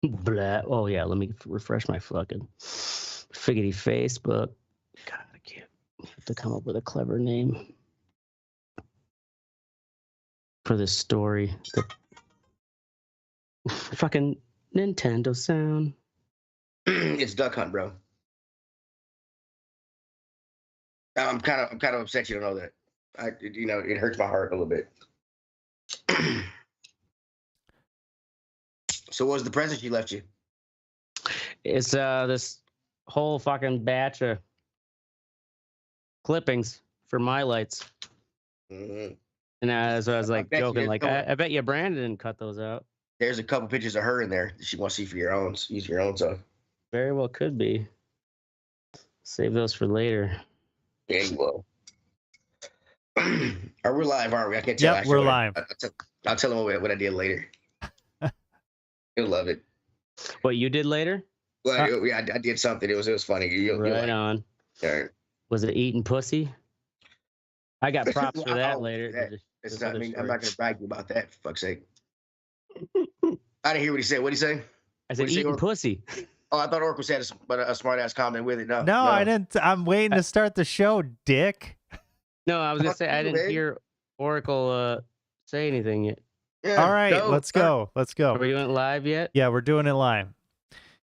Blah. Oh yeah, let me refresh my fucking figgity Facebook. God, I can't have to come up with a clever name for this story. The fucking Nintendo sound. It's Duck Hunt, bro. I'm kind of upset you don't know that. It hurts my heart a little bit. So what was the present she left you? It's this whole fucking batch of clippings for my lights. Mm-hmm. And so I was like joking, like I bet you Brandon didn't cut those out. There's a couple pictures of her in there that she wants to see for your own, use your own stuff. Very well could be. Save those for later. Yeah, you will. Are we live, aren't we? I can't tell. Yep, we're live. I'll tell them what I did later. You'll love it. What you did later? Well, I did something. It was funny. You'll right like on. All right. Was it eating pussy? I got props for that later. I'm not going to brag you about that, for fuck's sake. I didn't hear what he said. What did he say? I said eating pussy. Oh, I thought Oracle said a smart-ass comment with it. No, I didn't. I'm waiting to start the show, dick. No, I was going to say I didn't hear Oracle say anything yet. Yeah, all right, let's go. Let's go. Are we doing it live yet? Yeah, we're doing it live.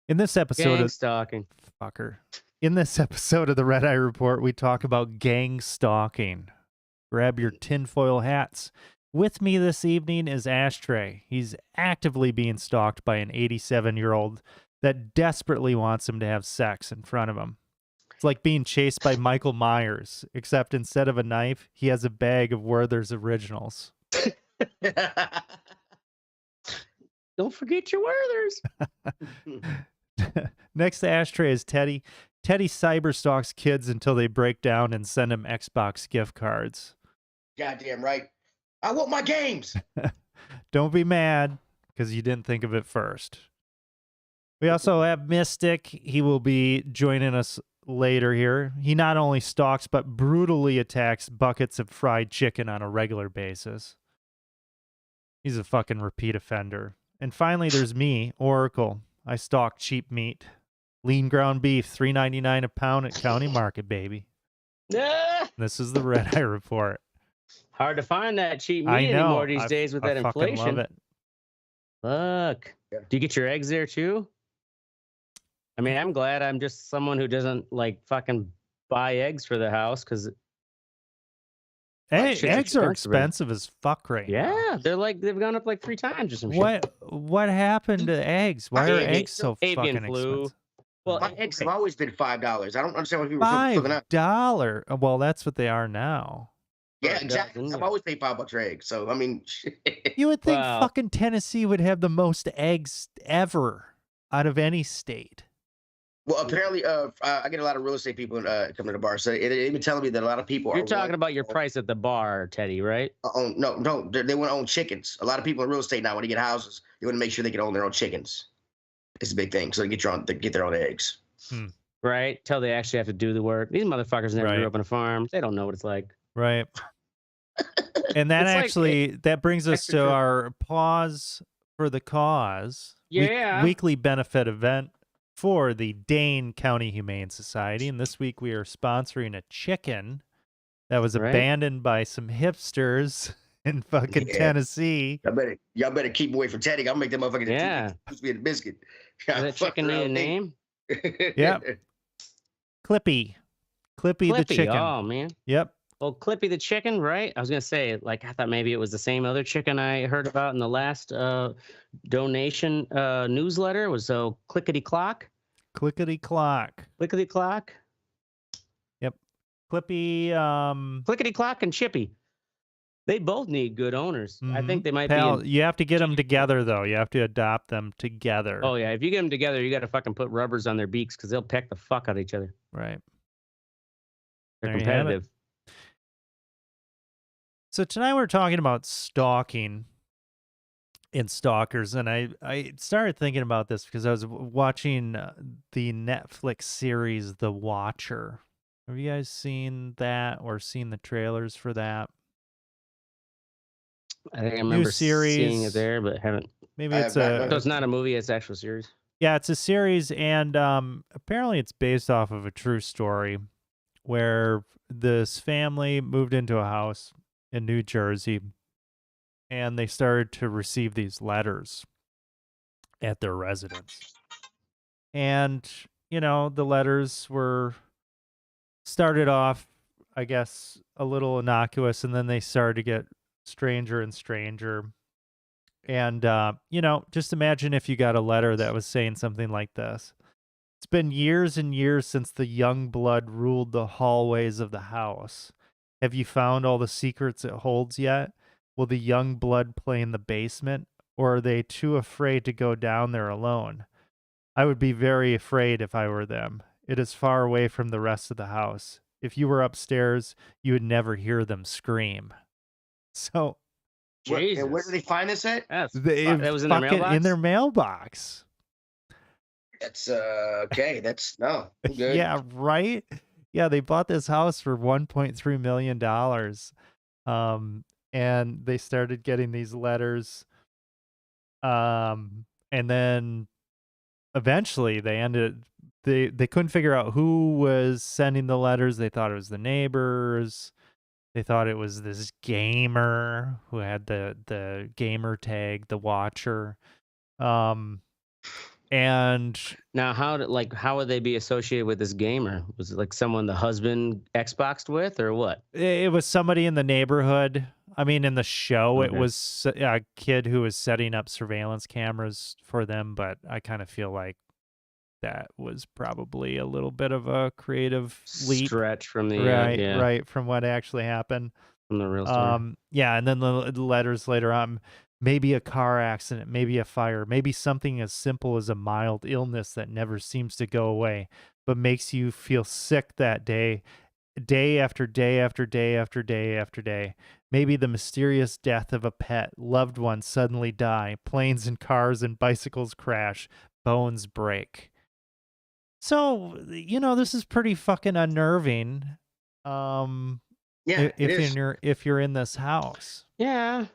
In this episode gang stalking. Fucker. In this episode of the Red Eye Report, we talk about gang stalking. Grab your tinfoil hats. With me this evening is Ashtray. He's actively being stalked by an 87-year-old that desperately wants him to have sex in front of him. It's like being chased by Michael Myers, except instead of a knife, he has a bag of Werther's Originals. Don't forget your Werther's. Next to Ashtray is Teddy. Teddy cyberstalks kids until they break down and send him Xbox gift cards. Goddamn right. I want my games. Don't be mad because you didn't think of it first. We also have Mystic. He will be joining us later here. He not only stalks but brutally attacks buckets of fried chicken on a regular basis. He's a fucking repeat offender. And finally, there's me, Oracle. I stalk cheap meat. Lean ground beef, $3.99 a pound at County Market, baby. This is the Red Eye Report. Hard to find that cheap meat anymore these days with that inflation. I love it. Look. Do you get your eggs there too? I mean, I'm glad I'm just someone who doesn't like fucking buy eggs for the house because eggs are expensive as fuck right now. Yeah, they've gone up like 3 times or some shit. What happened to eggs? Why are eggs so avian fucking flu. expensive? Well, eggs have always been $5. I don't understand why people are flipping out. $5? Well, that's what they are now. Yeah, exactly. I've always paid $5 for eggs. So, I mean, you would think fucking Tennessee would have the most eggs ever out of any state. Well, apparently, I get a lot of real estate people coming to the bar. So they've been telling me that a lot of people You're talking about your price at the bar, Teddy, right? No. They want to own chickens. A lot of people in real estate now, when they get houses, they want to make sure they can own their own chickens. It's a big thing. So they get their own eggs. Right? Till they actually have to do the work. These motherfuckers never grew up on a farm. They don't know what it's like. Right. And that that brings us to our pause for the cause. Yeah. Weekly benefit event for the Dane County Humane Society. And this week we are sponsoring a chicken that was abandoned by some hipsters in fucking Tennessee. Y'all better keep away from Teddy. I'll make them motherfucking be a biscuit. Does that chicken need a name? Yeah. Clippy the chicken. Oh, man. Yep. Well, Clippy the chicken, right? I was going to say, like, I thought maybe it was the same other chicken I heard about in the last donation newsletter. Was so Clickety Clock? Clickety Clock. Clickety Clock? Yep. Clippy. Clickety Clock and Chippy. They both need good owners. I think they might be. You have to get them together, though. You have to adopt them together. Oh, yeah. If you get them together, you got to fucking put rubbers on their beaks because they'll peck the fuck out of each other. Right. They're competitive. So tonight we're talking about stalking and stalkers, and I started thinking about this because I was watching the Netflix series The Watcher. Have you guys seen that or seen the trailers for that? I think I new remember seeing it series. there, but haven't. Maybe I it's have not a So it's not a movie; it's an actual series. yeah, it's a series, and apparently it's based off of a true story where this family moved into a house in New Jersey, and they started to receive these letters at their residence. And, the letters were started off, I guess, a little innocuous, and then they started to get stranger and stranger. And, just imagine if you got a letter that was saying something like this. It's been years and years since the young blood ruled the hallways of the house. Have you found all the secrets it holds yet? Will the young blood play in the basement, or are they too afraid to go down there alone? I would be very afraid if I were them. It is far away from the rest of the house. If you were upstairs, you would never hear them scream. So And where Jesus, did they find this at? that was in their fucking mailbox. in their mailbox. That's okay. That's no I'm good. Yeah, right? Yeah, they bought this house for $1.3 million. And they started getting these letters. And then eventually they couldn't figure out who was sending the letters. They thought it was the neighbors. They thought it was this gamer who had the gamer tag, the Watcher. And Now, how would they be associated with this gamer? Was it like someone the husband Xboxed with, or what? it was somebody in the neighborhood. I mean, in the show, it Okay. was a kid who was setting up surveillance cameras for them, but I kind of feel like that was probably a little bit of a creative leap. Stretch from the Right, from what actually happened. from the real story. Yeah, and then the letters later on, maybe a car accident, maybe a fire, maybe something as simple as a mild illness that never seems to go away, but makes you feel sick that day after day after day after day after day. Maybe the mysterious death of a pet, loved ones suddenly die, planes and cars and bicycles crash, bones break. So, this is pretty fucking unnerving. Yeah, it is. If you're in this house. Yeah.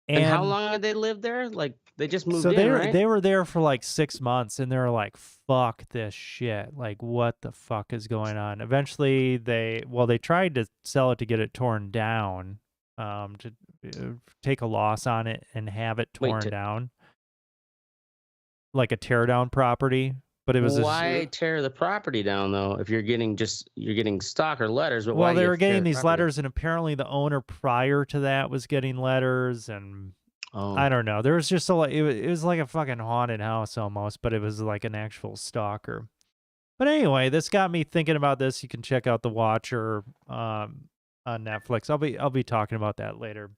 And how long had they lived there? Like they just moved in, right? They were there for like 6 months, and they were like, "Fuck this shit! Like, what the fuck is going on?" Eventually, they tried to sell it to get it torn down, to take a loss on it and have it torn down, like a tear down property. But it was why tear the property down though? If you're getting stalker letters, but well, they were getting these letters, and apparently the owner prior to that was getting letters, and I don't know. There was just it was like a fucking haunted house almost, but it was like an actual stalker. But anyway, this got me thinking about this. You can check out The Watcher on Netflix. I'll be talking about that later.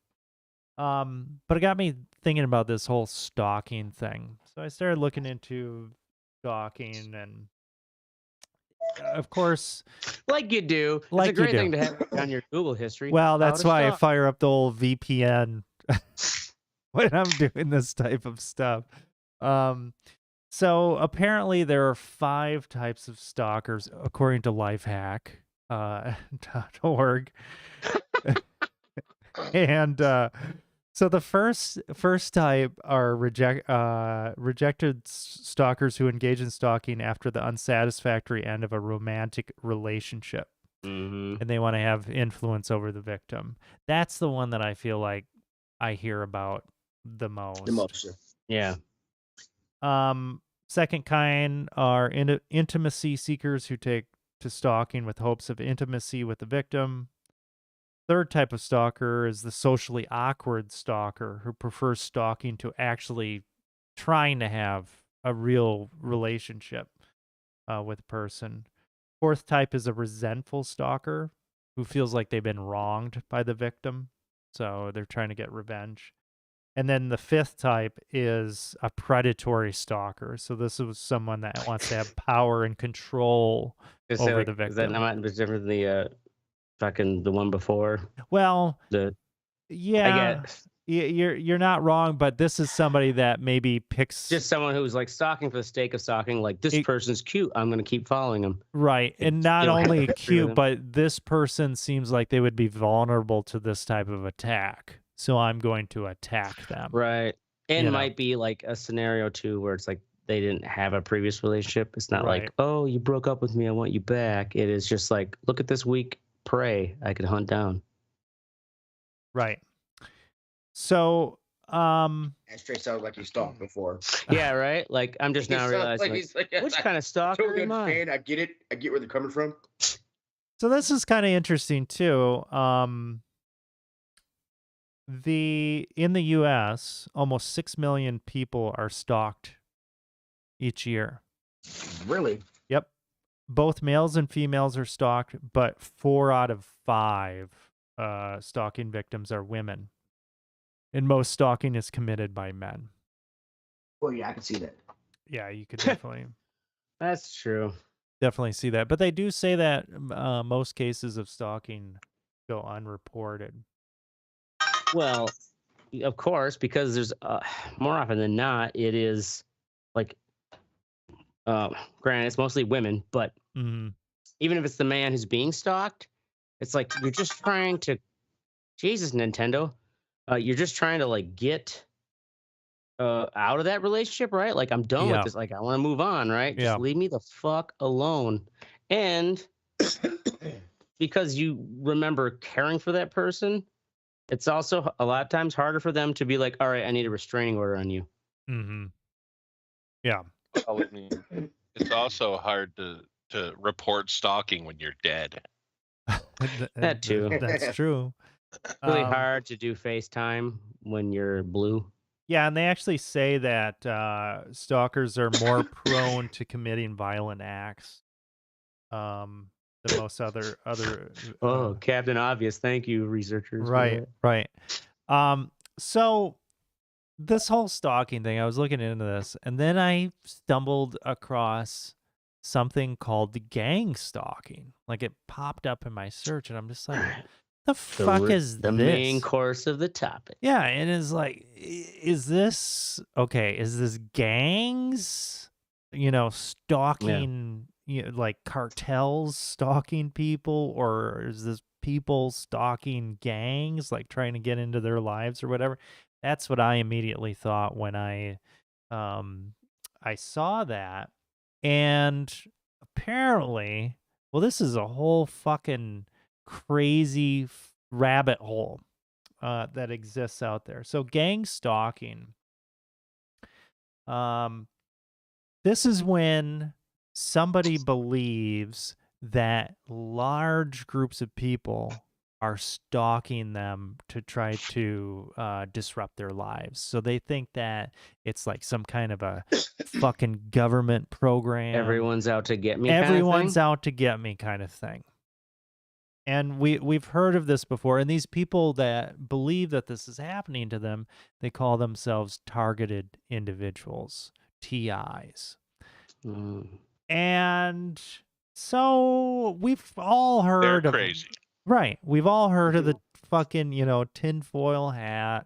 But it got me thinking about this whole stalking thing. So I started looking into stalking, and of course, like you do, like it's a great you do. thing to have on your Google history. Well, that's why I fire up the old VPN when I'm doing this type of stuff. So apparently there are 5 types of stalkers according to lifehack.org. And so the first type are rejected stalkers who engage in stalking after the unsatisfactory end of a romantic relationship. Mm-hmm. And they want to have influence over the victim. That's the one that I feel like I hear about the most. Yeah. Second kind are intimacy seekers who take to stalking with hopes of intimacy with the victim. Third type of stalker is the socially awkward stalker who prefers stalking to actually trying to have a real relationship with a person. Fourth type is a resentful stalker who feels like they've been wronged by the victim, so they're trying to get revenge. And then the fifth type is a predatory stalker. So this is someone that wants to have power and control over the victim. Is that not different than the one before? Well, I guess. You're not wrong, but this is somebody that maybe picks just someone who's like stalking for the sake of stalking. Like this person's cute, I'm going to keep following him. Right, and not only cute, but this person seems like they would be vulnerable to this type of attack. so I'm going to attack them. Right. And You know. might be like a scenario too where it's like they didn't have a previous relationship. It's not Right. like, oh, you broke up with me, I want you back. It is just like, look at this weak prey I could hunt down. Right. So, That straight sounds like he's stalked before. Yeah, right. Like I'm just He now sounds realizing, like he's like, which kind of I stalker totally am I? understand. I get it. I get where they're coming from. so this is kind of interesting too. In the U.S., almost 6 million people are stalked each year. Really? Yep. Both males and females are stalked, but 4 out of 5 stalking victims are women. And most stalking is committed by men. Well, yeah, I can see that. Yeah, you could definitely That's true. definitely see that. But they do say that most cases of stalking go unreported. Well, of course, because there's more often than not, it is like, granted, it's mostly women, but Mm-hmm. even if it's the man who's being stalked, it's like you're just trying to, Jesus, Nintendo, you're just trying to like get out of that relationship, right? Like I'm done with Yeah. this. Like I want to move on, right? Yeah. Just leave me the fuck alone. And because you remember caring for that person, it's also a lot of times harder for them to be like, all right, I need a restraining order on you. Mm-hmm. Yeah. Well, I mean, it's also hard to report stalking when you're dead. That too. That's true. Really hard to do FaceTime when you're blue. Yeah, and they actually say that stalkers are more prone to committing violent acts than most other. Oh, Captain Obvious. Thank you, researchers. for Right, that. right. So this whole stalking thing, I was looking into this, and then I stumbled across something called the gang stalking. Like it popped up in my search, and I'm just like, the fuck is the this? main course of the topic? Yeah, and it's like, is this okay? Is this gangs? Stalking, like cartels stalking people, or is this people stalking gangs, like trying to get into their lives or whatever? That's what I immediately thought when I saw that, and apparently, well, this is a whole fucking crazy rabbit hole that exists out there. So gang stalking. This is when somebody believes that large groups of people are stalking them to try to disrupt their lives. So they think that it's like some kind of a fucking government program. Everyone's out to get me. Everyone's out to get me kind of thing. And we've heard of this before, and these people that believe that this is happening to them, they call themselves targeted individuals, TIs. And so we've all heard They're of crazy. Right. We've all heard of the fucking, tinfoil hat.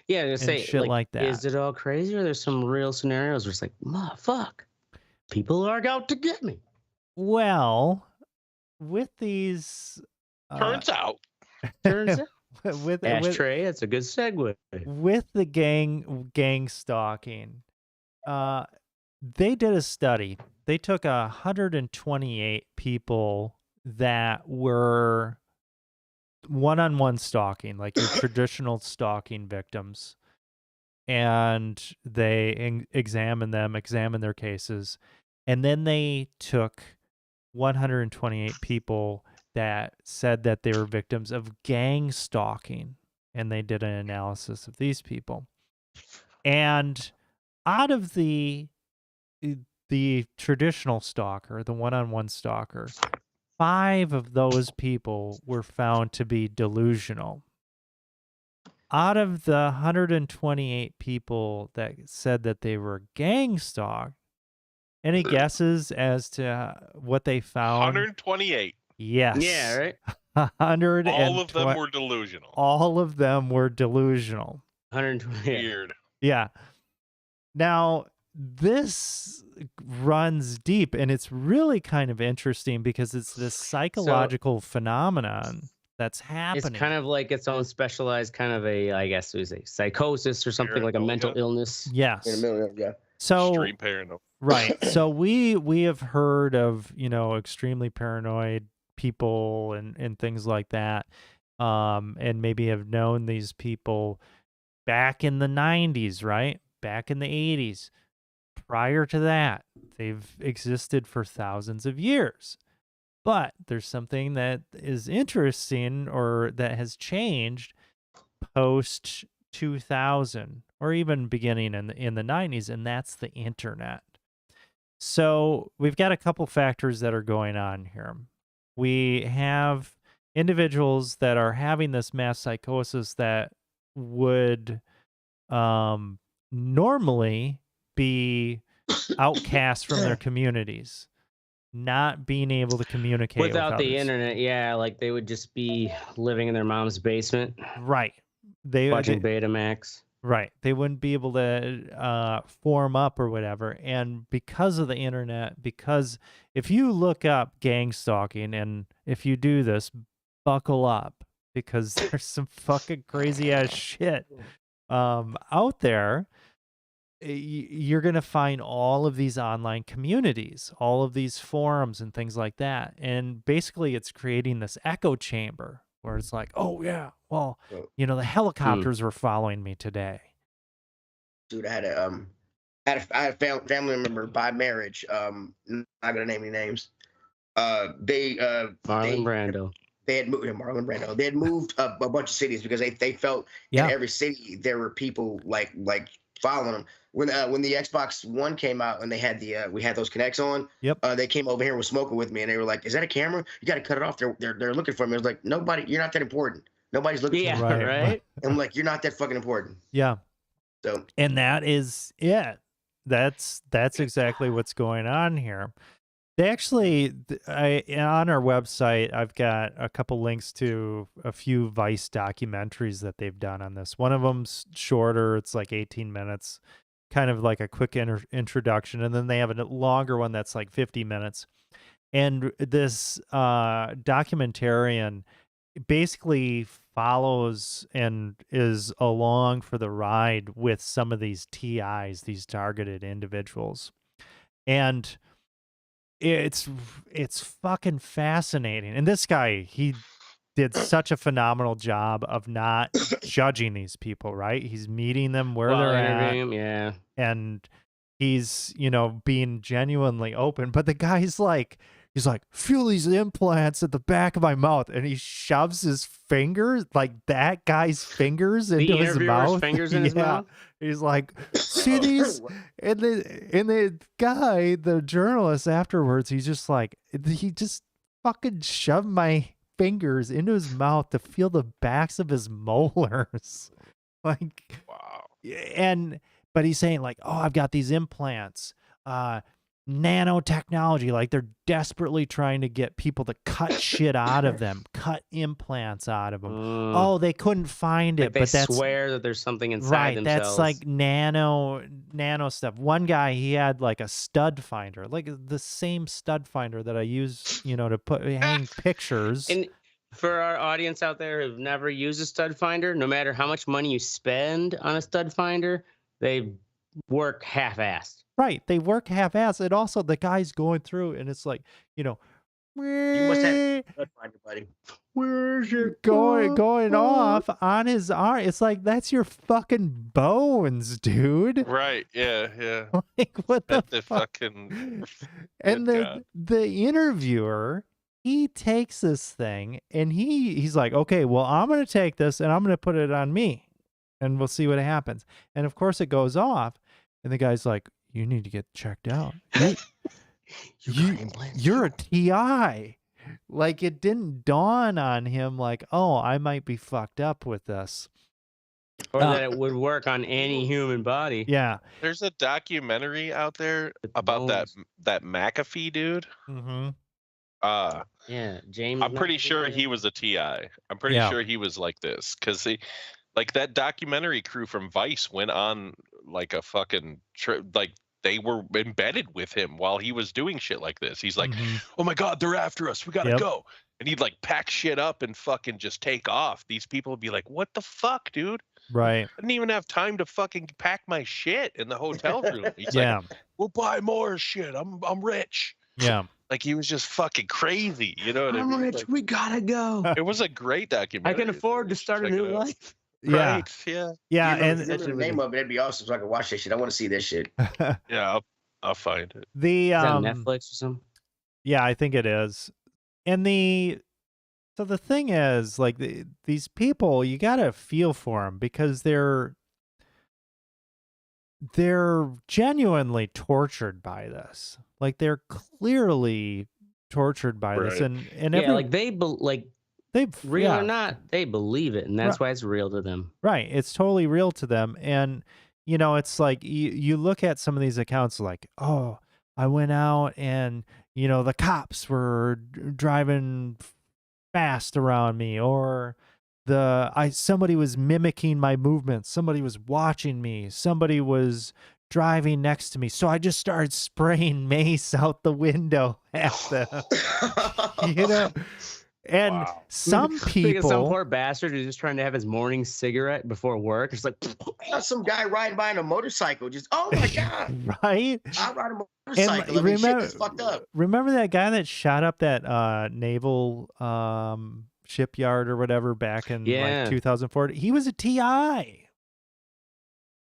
Yeah, to and say shit like that. Is it all crazy, or there's some real scenarios where it's like, fuck, people are out to get me? Well, with these Turns out. with Ashtray, that's a good segue. With the gang stalking, they did a study. They took 128 people that were one-on-one stalking, like your traditional stalking victims, and they examined their cases, and then they took 128 people that said that they were victims of gang stalking, and they did an analysis of these people. And out of the traditional stalker, the one-on-one stalker, 5 of those people were found to be delusional. Out of the 128 people that said that they were gang stalked, any guesses as to what they found? 128. Yes. Yeah, right. 100. All of them were delusional. All of them were delusional. 128. Weird. Yeah. Now, this runs deep, and it's really kind of interesting because it's this psychological phenomenon that's It's happening. kind of like its own specialized kind of a, I guess it was a psychosis or something, like a mental Paranoia? illness. In Yes. the middle, yeah. So Extreme paranoia. right. So we have heard of, extremely paranoid people and things like that. And maybe have known these people back in the 90s, right? Back in the 80s. Prior to that, they've existed for thousands of years. But there's something that is interesting or that has changed post 2000 or even beginning in the 90s, and that's the internet. So we've got a couple factors that are going on here. We have individuals that are having this mass psychosis that would normally be outcast from their communities, not being able to communicate with Without the others. internet, yeah, like they would just be living in their mom's basement, Right. They watching Betamax. right. They wouldn't be able to form up or whatever. And because of the internet, because if you look up gang stalking, and if you do this, buckle up, because there's some fucking crazy ass shit out there. You're going to find all of these online communities, all of these forums and things like that. And basically it's creating this echo chamber where it's like, oh yeah, well, the helicopters were following me today. Dude, I had a family member by marriage. Not gonna name any names. Marlon Brando. They had moved Marlon Brando. They had moved a bunch of cities because they felt in every city there were people like following them. When the Xbox One came out and they had we had those Kinects on, they came over here and were smoking with me, and they were like, "Is that a camera? You got to cut it off. They're looking for me." I was like, "Nobody, you're not that important. Nobody's looking for me." Right. And I'm like, "You're not that fucking important." Yeah. So, and that is it. That's exactly what's going on here. They actually, on our website, I've got a couple links to a few Vice documentaries that they've done on this. One of them's shorter; it's like 18 minutes, kind of like a quick introduction, and then they have a longer one that's like 50 minutes. And this documentarian basically follows and is along for the ride with some of these TIs, these targeted individuals, and it's fucking fascinating. And this guy, he did such a phenomenal job of not judging these people, right? He's meeting them where they're at. Yeah. And he's, being genuinely open. But the guy's like, he's like, feel these implants at the back of my mouth. And he shoves his fingers, like that guy's fingers, into his mouth. Fingers in his mouth? He's like, see these? And the guy, the journalist afterwards, he's just like, he just fucking shoved my fingers into his mouth to feel the backs of his molars. Like, wow. But he's saying like, oh, I've got these implants, nanotechnology. Like they're desperately trying to get people to cut shit out of them, cut implants out of them. Oh, they couldn't find it, but that's swear that there's something inside themselves. That's like nano stuff. One guy, he had like a stud finder, like the same stud finder that I use, to hang pictures. And for our audience out there who've never used a stud finder, no matter how much money you spend on a stud finder, they work half-assed. Right. They work half-assed. And also the guy's going through and it's like, you must have a stud finder, buddy. Where's it going off on his arm? It's like, that's your fucking bones, dude. Right. Yeah. Like, what the fuck? Fucking... And the interviewer, he takes this thing and he's like, okay, well, I'm going to take this and I'm going to put it on me and we'll see what happens. And of course it goes off and the guy's like, you need to get checked out. You're a TI. Like it didn't dawn on him like, oh, I might be fucked up with this. Or that it would work on any human body. Yeah. There's a documentary out there about that McAfee dude. Mm-hmm. Yeah, James. I'm pretty sure he was a TI. I'm pretty sure he was like this because like that documentary crew from Vice went on like a fucking trip, like they were embedded with him while he was doing shit like this. He's like, oh my God, they're after us. We gotta go. and he'd like pack shit up and fucking just take off. These people would be like, "What the fuck, dude? Right. I didn't even have time to fucking pack my shit in the hotel room." He's Yeah. like, "We'll buy more shit. I'm rich." Yeah. Like he was just fucking crazy. You know what I I'm mean? rich. Like, We gotta go. it was a great I documentary. can afford to start a new life. Yeah. Right? Yeah. Yeah. If you And remember the name of it, that'd be awesome, so I can watch that shit. I want to see this shit. Yeah, I'll find it. the Is that Netflix or something? Yeah, I think it is. And so the thing is, like, these people, you gotta feel for them because they're genuinely tortured by this. Like, they're clearly tortured by this, Right. and Yeah, like they real yeah, or not, they believe it, and that's why it's real to them. right. It's totally real to them, and you know, it's like you look at some of these accounts, like, oh, I went out and you know the cops were driving fast around me, or somebody was mimicking my movements, somebody was watching me, somebody was driving next to me, so I just started spraying mace out the window at them. You know, and Wow. some Because people, some poor bastard who's just trying to have his morning cigarette before work. It's like Some guy riding by on a motorcycle, just oh my god, right? I ride a motorcycle. I mean, shit is fucked up. Remember that guy that shot up that naval shipyard or whatever back in like 2004? He was a TI.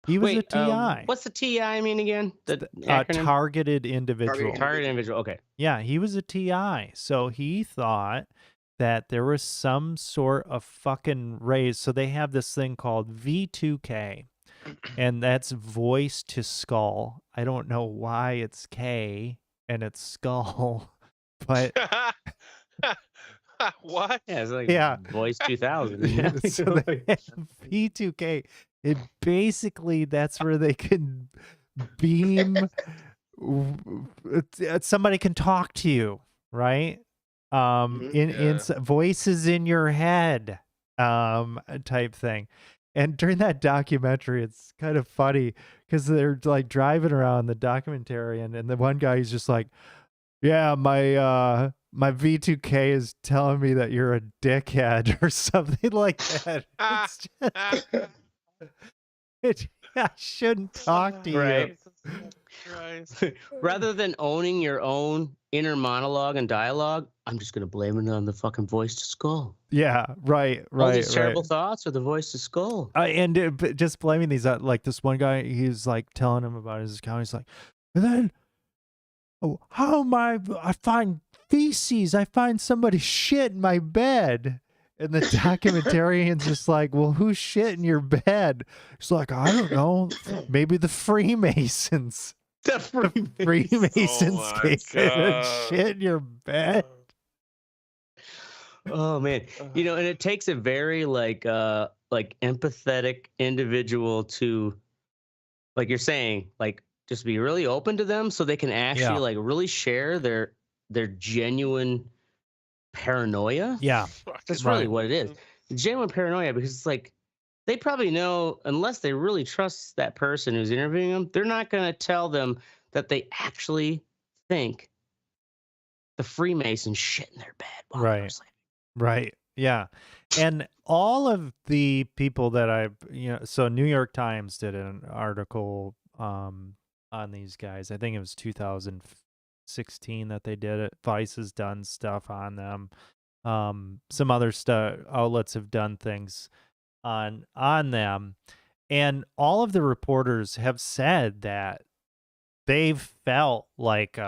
He was a TI. What's the TI mean again? The acronym? Targeted individual. Targeted individual. Okay. Yeah, he was a TI. So he thought that there was some sort of fucking raise. So they have this thing called V2K, and that's voice to skull. I don't know why it's K and it's skull, but what? Yeah, it's like Voice 2000. Yeah, so they have V2K. It basically, that's where they can beam. Somebody can talk to you, right? In voices in your head, type thing. And during that documentary, it's kind of funny because they're like driving around the documentary, and the one guy is just like, "Yeah, my V2K is telling me that you're a dickhead," or something like that. It's I shouldn't talk to Right. Right. Rather than owning your own inner monologue and dialogue, I'm just gonna blame it on the fucking voice to skull. Yeah, right. All these terrible thoughts are the voice to skull. And just blaming these, like this one guy, he's like telling him about his account. He's like, and then, how am I find feces? I find somebody shit in my bed. And the documentarian's just like, well, who's shit in your bed? He's like, I don't know. Maybe the Freemasons. The Freemasons came shit in your bed. Oh man, you know, and it takes a very like empathetic individual to, like you're saying, like just be really open to them so they can actually like really share their genuine paranoia. Yeah, that's really what it is. Genuine paranoia, because it's like they probably know, unless they really trust that person who's interviewing them, they're not going to tell them that they actually think the Freemasons shit in their bed while they're sleeping. Right. Yeah. And all of the people that so New York Times did an article on these guys. I think it was 2016 that they did it. Vice has done stuff on them. Some other outlets have done things on them, and all of the reporters have said that they've felt like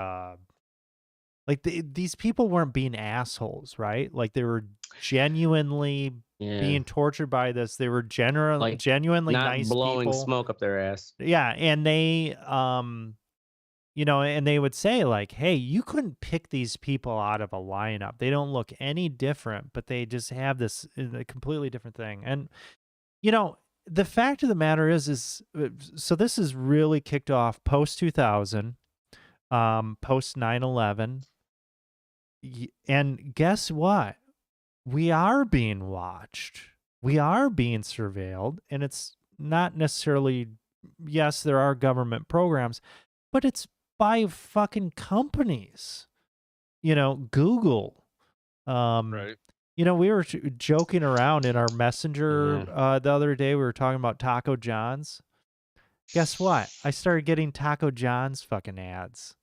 these people weren't being assholes, right? Like they were genuinely being tortured by this. They were genuinely not nice blowing people. Smoke up their ass. Yeah, and they you know, and they would say like, hey, you couldn't pick these people out of a lineup. They don't look any different, but they just have this a completely different thing. And, you know, the fact of the matter is so this is really kicked off post 2000, post 9/11. And guess what? We are being watched. We are being surveilled. And it's not necessarily, yes, there are government programs, but it's by fucking companies, you know, Google, Right. You know, we were joking around in our messenger the other day. We were talking about Taco John's. Guess what? I started getting Taco John's fucking ads.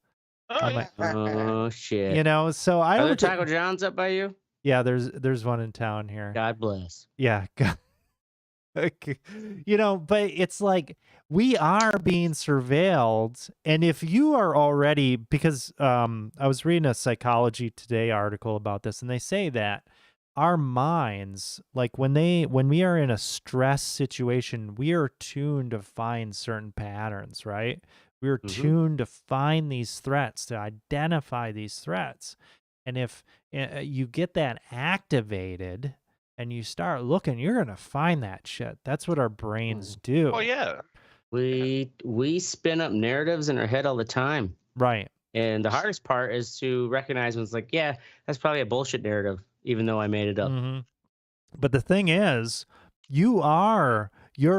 Oh shit! You know, so I Are there don't. Taco John's up by you? Yeah, there's one in town here. God bless. Yeah. You know, but it's like we are being surveilled, and if you are already, because I was reading a Psychology Today article about this, and they say that our minds, like when we are in a stress situation, we are tuned to find certain patterns, right? We are tuned to find these threats, to identify these threats. And if you get that activated and you start looking, you're going to find that shit. That's what our brains do. Oh yeah. We spin up narratives in our head all the time. Right. And the hardest part is to recognize when it's like, yeah, that's probably a bullshit narrative, even though I made it up. But the thing is, your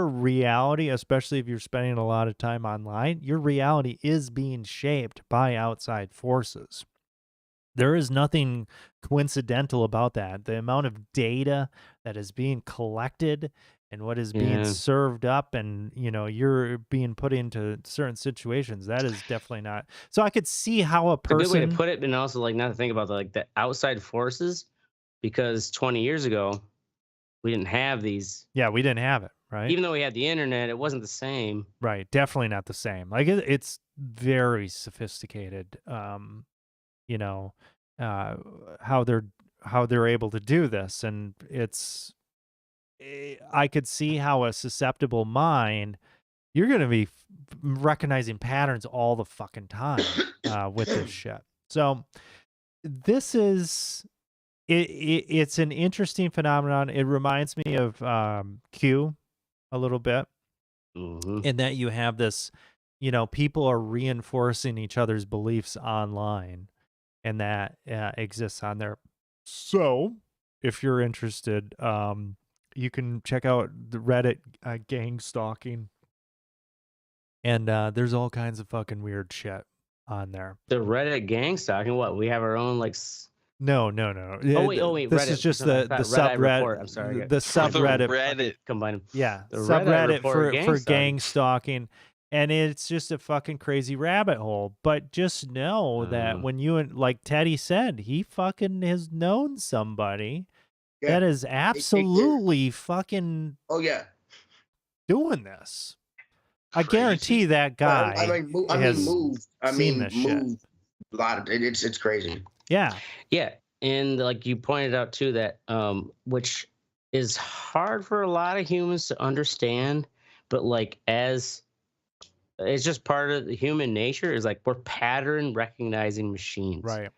reality, especially if you're spending a lot of time online, your reality is being shaped by outside forces. There is nothing coincidental about that. The amount of data that is being collected and what is being served up, and you're being put into certain situations, that is definitely not. So I could see how a person, a good way to put it, and also like not to think about the outside forces, because 20 years ago we didn't have these. Yeah, we didn't have it, right? Even though we had the internet, it wasn't the same. Right, definitely not the same. Like it's very sophisticated. How they're able to do this, and I could see how a susceptible mind, you're going to be recognizing patterns all the fucking time with this shit. So this is it's an interesting phenomenon. It reminds me of Q a little bit, in that you have this, people are reinforcing each other's beliefs online, and that exists on there. So if you're interested, you can check out the Reddit gang stalking, and there's all kinds of fucking weird shit on there. The Reddit gang stalking? What, we have our own like? No. Oh wait. This Reddit. is just the subreddit. I'm sorry. The subreddit. Reddit. Combine them. Yeah, The subreddit Reddit for gang stalking. And it's just a fucking crazy rabbit hole. But just know that when like Teddy said, he fucking has known somebody that is absolutely fucking doing this. I guarantee that guy. Moved a lot of it. It's crazy. Yeah. Yeah. And like you pointed out too, that which is hard for a lot of humans to understand, but like it's just part of the human nature, is like we're pattern recognizing machines. Right.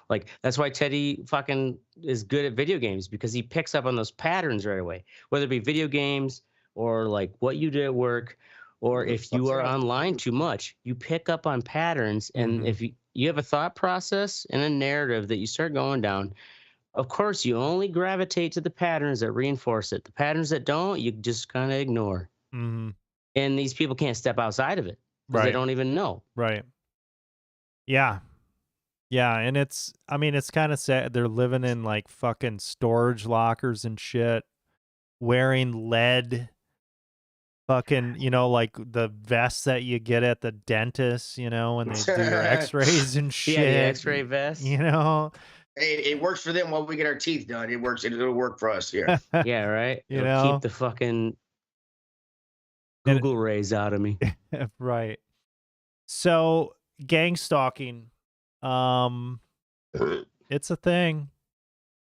Like that's why Teddy fucking is good at video games, because he picks up on those patterns right away, whether it be video games or like what you did at work, or if you are online too much, you pick up on patterns. And if you have a thought process and a narrative that you start going down, of course, you only gravitate to the patterns that reinforce it. The patterns that don't, you just kind of ignore. And these people can't step outside of it because they don't even know. Right. Yeah. Yeah. And it's kind of sad. They're living in like fucking storage lockers and shit, wearing lead fucking, like the vests that you get at the dentist, when they do your x-rays and shit. Yeah, the x-ray vest. It works for them while we get our teeth done. It works. It'll work for us. Yeah. Yeah, right. Keep the fucking Google rays out of me. Right. So gang stalking, it's a thing.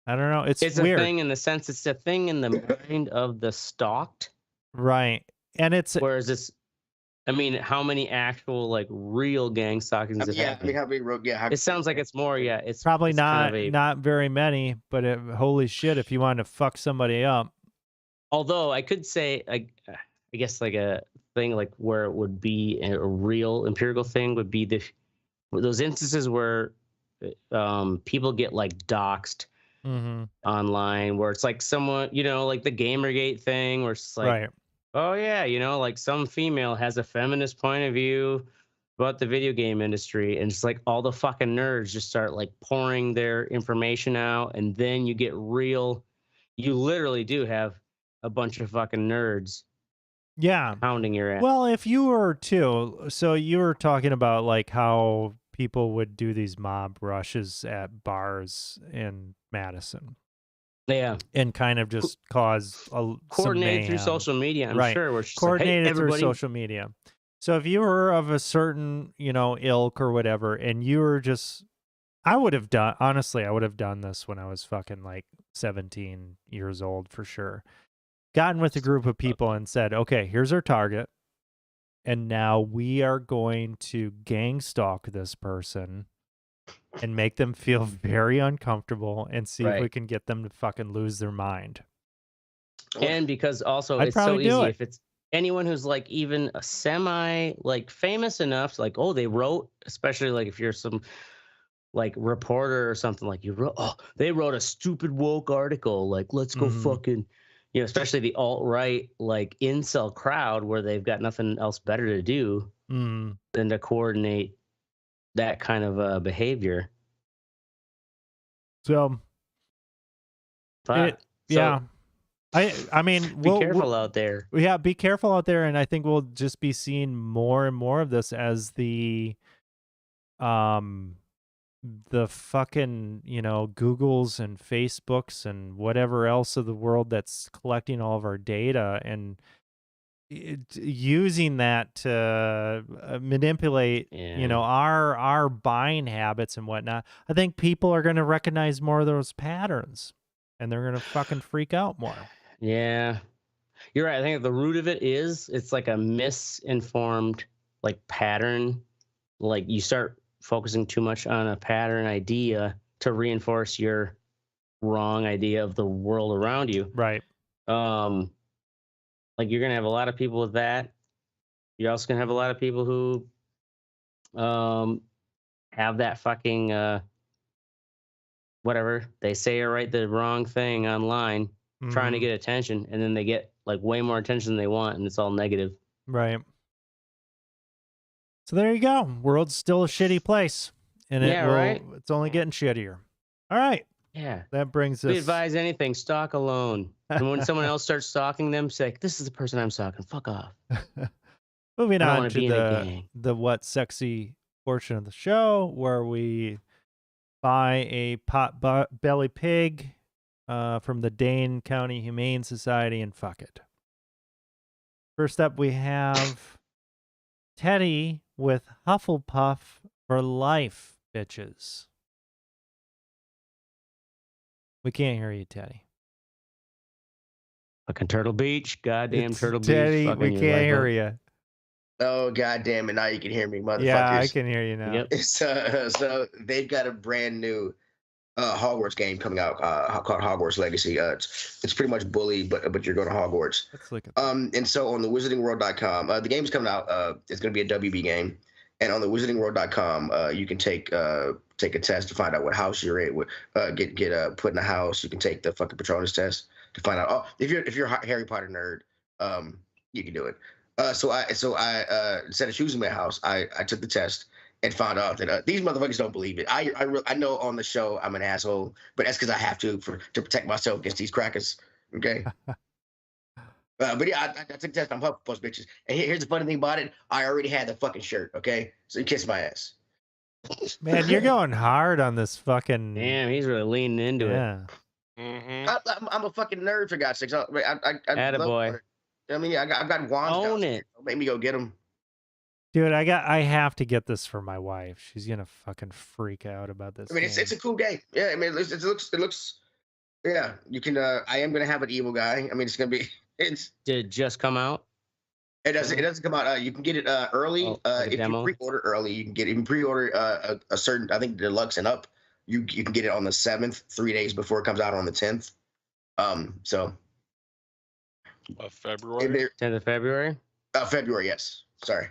I don't know. It's weird. A thing in the sense it's a thing in the mind of the stalked. Right. And whereas it's, how many actual like real gang stalkings have happened? It sounds like it's more. Yeah, it's probably not very many, but holy shit, if you want to fuck somebody up. Although I could say, I guess like a thing like where it would be a real empirical thing would be those instances where people get like doxxed online, where it's like someone, like the Gamergate thing, where it's like, oh yeah, like some female has a feminist point of view about the video game industry, and it's like all the fucking nerds just start like pouring their information out, and then you get real. You literally do have a bunch of fucking nerds. Yeah. Pounding your ass. Well, if you were too, so you were talking about like how people would do these mob rushes at bars in Madison. Yeah. And kind of just cause coordinated through social media, I'm right. sure. We're just coordinated like, hey, through social media. So if you were of a certain, ilk or whatever, and you were just, I would have done this when I was fucking like 17 years old for sure. Gotten with a group of people and said, okay, here's our target. And now we are going to gang stalk this person and make them feel very uncomfortable and see if we can get them to fucking lose their mind. And because also I'd it's so easy it. if it's anyone who's like even a semi like famous enough, like, oh, they wrote, especially like if you're some like reporter or something, like they wrote a stupid woke article, like let's go fucking, especially the alt-right like incel crowd where they've got nothing else better to do than to coordinate that kind of behavior. So yeah. I mean, be careful out there. Yeah, be careful out there, and I think we'll just be seeing more and more of this as the fucking, Googles and Facebooks and whatever else of the world that's collecting all of our data and using that to manipulate, our buying habits and whatnot. I think people are going to recognize more of those patterns, and they're going to fucking freak out more. Yeah, you're right. I think the root of it is it's like a misinformed like pattern. Like you start focusing too much on a pattern idea to reinforce your wrong idea of the world around you. Right. Like you're gonna have a lot of people with that. You're also gonna have a lot of people who have that fucking whatever they say or write the wrong thing online, trying to get attention, and then they get like way more attention than they want, and it's all negative. Right. So there you go. World's still a shitty place, and it's only getting shittier. All right. Yeah. That brings us. We advise anything, stalk alone. And when someone else starts stalking them, say, "This is the person I'm stalking. Fuck off." Moving on to the what sexy portion of the show, where we buy a pot-belly pig from the Dane County Humane Society and fuck it. First up, we have Teddy with Hufflepuff for life, bitches. We can't hear you, Teddy. Fucking Turtle Beach. Goddamn Turtle Teddy, Beach. we can't hear you. Oh, goddamn it. Now you can hear me, motherfuckers. Yeah, I can hear you now. Yep. So they've got a brand new Hogwarts game coming out called Hogwarts Legacy. It's pretty much Bully, but you're going to Hogwarts. Let's look at and so on the wizardingworld.com, the game's coming out. It's going to be a WB game. And on the wizardingworld.com, you can take a test to find out what house you're in. Get put in a house. You can take the fucking Patronus test to find out. Oh, if you're a Harry Potter nerd, you can do it. So I instead of choosing my house, I took the test and found out that these motherfuckers don't believe it. I know on the show I'm an asshole, but that's because I have to protect myself against these crackers. Okay. But yeah, I took the test. I'm Hufflepuff bitches. And here's the funny thing about it. I already had the fucking shirt. Okay, so you kiss my ass. Man, you're going hard on this fucking. Damn, he's really leaning into it. Mm-hmm. I'm a fucking nerd for God's sakes. I Attaboy. I mean, I got wands. Own it. Make me go get them. Dude, I have to get this for my wife. She's gonna fucking freak out about this. I mean, it's a cool game. Yeah, I mean, it looks. Yeah, you can. I am gonna have an evil guy. I mean, it's gonna be. Did it just come out? It doesn't come out. You can get it early. If you pre-order early, you can get it. You can pre-order a certain, I think, deluxe and up. You can get it on the 7th, 3 days before it comes out on the 10th. So. Of February. 10th of February. February, yes. Sorry.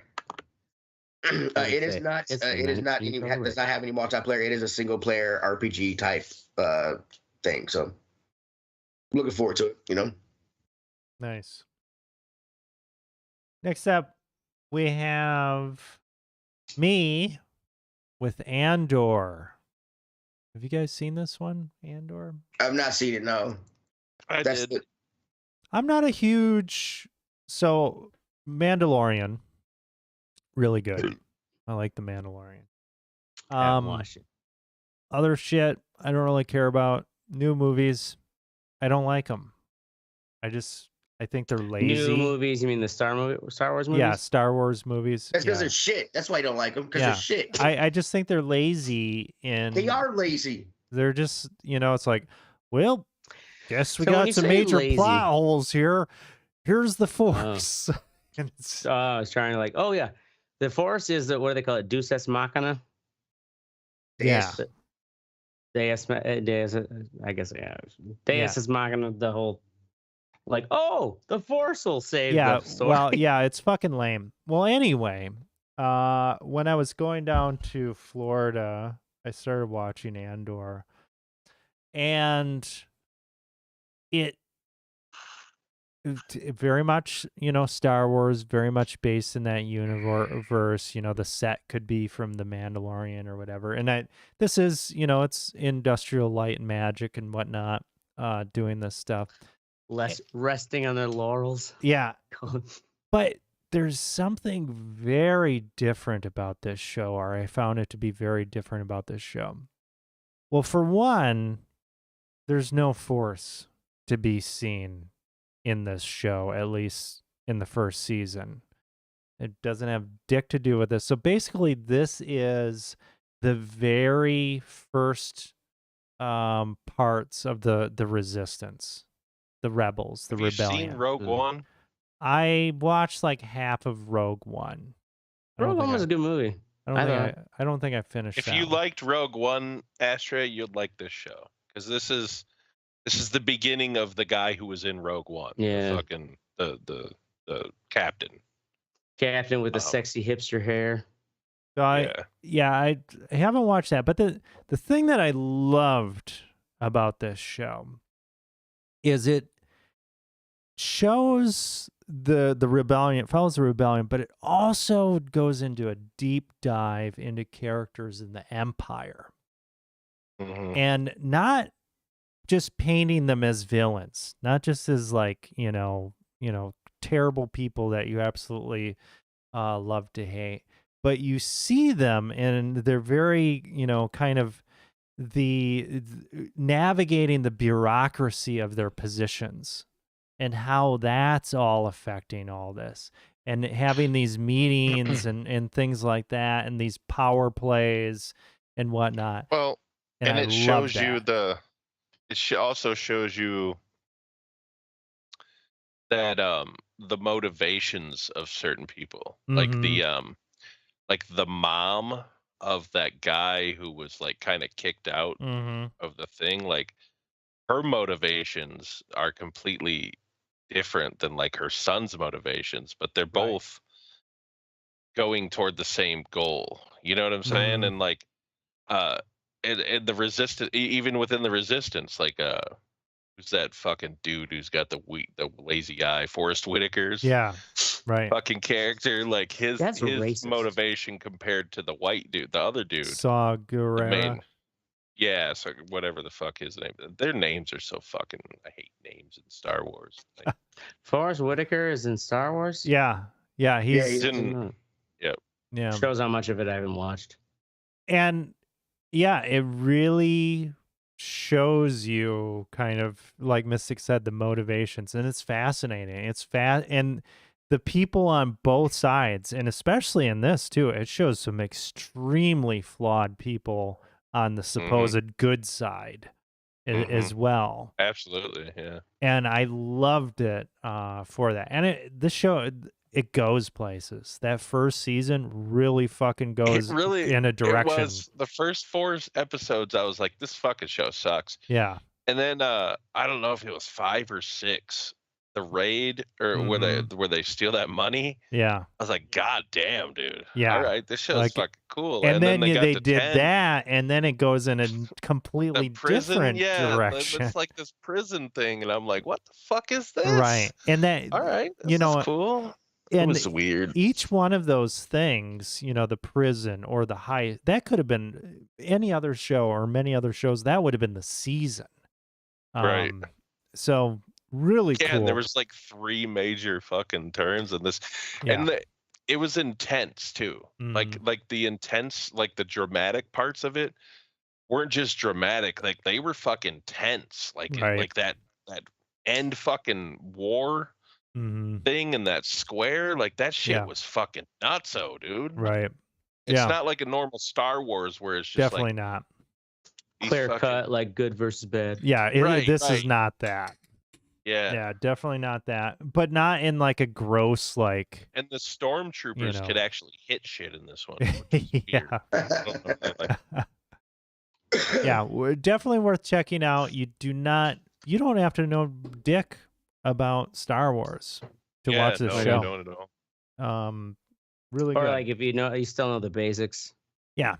It is not. It is not. Does not have any multiplayer. It is a single player RPG type thing. So, looking forward to it. Nice. Next up, we have me with Andor. Have you guys seen this one, Andor? I've not seen it. No, I did. I'm not a huge Mandalorian. Really good. I like the Mandalorian. Watch it. Other shit I don't really care about. New movies, I don't like them. I think they're lazy. New movies? You mean the Star Wars movies? Yeah, Star Wars movies. That's because they're shit. That's why I don't like them, because they're shit. I just think they're lazy. They are lazy. They're just, it's like, well, guess we got some major plot holes here. Here's the Force. I was trying to oh yeah. The Force is what do they call it? Deus Ex Machina? Yeah. Deus, I guess, yeah. Deus Ex Machina, the whole, the Force will save the story. Well, yeah, it's fucking lame. Well, anyway, when I was going down to Florida, I started watching Andor. And it very much, Star Wars, very much based in that universe. The set could be from The Mandalorian or whatever. And this is, it's industrial light and magic and whatnot, doing this stuff. Less resting on their laurels. Yeah. But there's something very different about this show, or I found it to be very different about this show. Well, for one, there's no Force to be seen in this show, at least in the first season. It doesn't have dick to do with this. So basically, this is the very first parts of the Resistance, the rebels, the rebellion. Have you seen Rogue One? I watched half of Rogue One. Rogue One was a good movie. I don't think I finished. If you liked Rogue One, Ashtray, you'd like this show, because this is the beginning of the guy who was in Rogue One. Yeah. The fucking the captain. Captain with the sexy hipster hair. So I haven't watched that, but the thing that I loved about this show is it shows the rebellion, follows the rebellion, but it also goes into a deep dive into characters in the Empire. Mm-hmm. And not just painting them as villains, not just as terrible people that you absolutely love to hate, but you see them and they're very, kind of the navigating the bureaucracy of their positions and how that's all affecting all this, and having these meetings and things like that, and these power plays and whatnot. Well, and it shows you also shows you that the motivations of certain people, Mm-hmm. like the mom of that guy who was kind of kicked out Mm-hmm. of the thing, her motivations are completely different than her son's motivations, but they're both going toward the same goal. You know what I'm saying? Mm-hmm. And and the resistance, even within the resistance, who's that fucking dude who's got the lazy eye? Forrest Whitaker's fucking character, his motivation compared to the white dude, the other dude, Saw Gerrera. Yeah, so whatever the fuck his name. Their names are so fucking. I hate names in Star Wars. Forrest Whitaker is in Star Wars. Yeah, he's in. Yeah, shows how much of it I haven't watched. And it really shows you, kind of like Mystic said, the motivations, and it's fascinating. It's and the people on both sides, and especially in this too, it shows some extremely flawed people on the supposed good side as well. Absolutely, yeah. And I loved it for that. And this show, it goes places. That first season really fucking goes in a direction. It was the first 4 episodes. I was like, this fucking show sucks. Yeah. And then I don't know if it was 5 or 6. The raid, or where they steal that money. Yeah. I was like, God damn, dude. Yeah. All right, this show's fucking cool. And then they did 10. That, and then it goes in a completely different direction. It's like this prison thing, and I'm like, what the fuck is this? Right. And that, all right, this is cool. It was weird. Each one of those things, you know, the prison or the high, that could have been any other show or many other shows. That would have been the season. Right. So really cool. And there was like 3 major fucking turns in this, and it was intense too. Like the intense, like the dramatic parts of it weren't just dramatic. Like they were fucking tense. Like like that end fucking war thing in that square, like that shit was fucking nutso, dude. Right. It's not like a normal Star Wars where it's just definitely like, not clear cut, like good versus bad. Yeah, this is not that. Yeah, definitely not that. But not in like a gross like. And the stormtroopers could actually hit shit in this one. Yeah, definitely worth checking out. You don't have to know dick about Star Wars to watch this show. No, not at all. Really or good. like if you still know the basics. Yeah,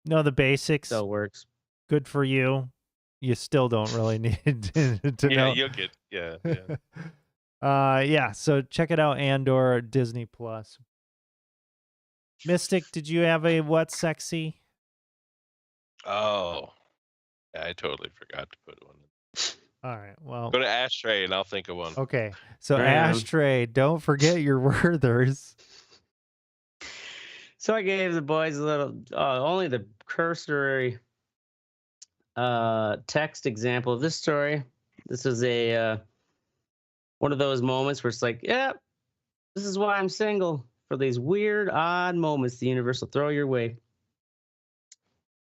know the basics. Still works. Good for you. You still don't really need to know. Yeah, you'll get. Yeah. So check it out, Andor, Disney Plus. Mystic, did you have a what sexy? Oh, yeah, I totally forgot to put one. All right, well, go to Ashtray and I'll think of one. Okay, so Ashtray, don't forget your Werthers. So I gave the boys a little, only the cursory text example of this story. This is a one of those moments where it's like, yeah, this is why I'm single, for these weird, odd moments the universe will throw your way.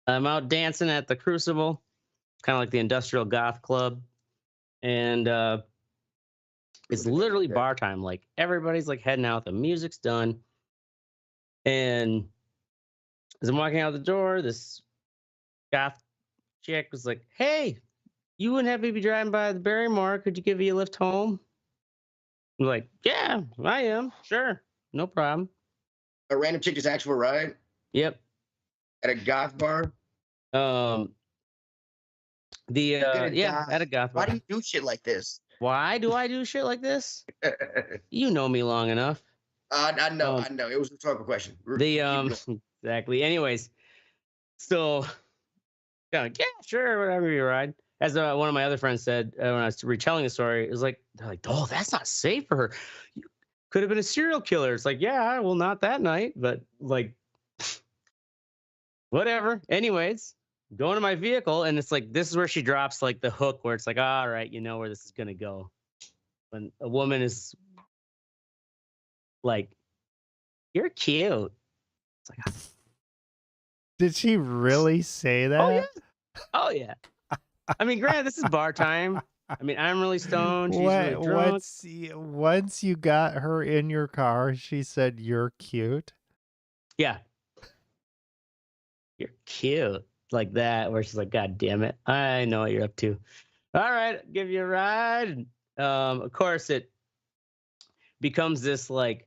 I'm out dancing at the Crucible, kind of like the Industrial Goth Club, and it's literally bar time. Like everybody's like heading out, the music's done, and as I'm walking out the door, this goth chick was like, "Hey, you wouldn't have me be driving by the Barrymore? Could you give me a lift home?" I'm like, "Yeah, I am. Sure, no problem." A random chick just asked for a ride? Yep. At a goth bar? At a goth bar. Why do you do shit like this? Why do I do shit like this? You know me long enough. I know. It was a rhetorical question. Exactly. Anyways, so yeah, sure, whatever you ride. As one of my other friends said when I was retelling the story, it was like, they're like, "Oh, that's not safe for her. Could have been a serial killer." It's like, yeah, well, not that night, but like, whatever. Anyways, going to my vehicle, and it's like, this is where she drops like the hook where it's like, all right, you know where this is gonna go. When a woman is like, "You're cute." It's like, did she really say that? Oh yeah. Oh yeah. I mean, granted, this is bar time. I mean, I'm really stoned. She's really drunk. Once you got her in your car, she said, "You're cute." Yeah. "You're cute." Like that, where she's like, "God damn it, I know what you're up to. All right, give you a ride." Of course, it becomes this like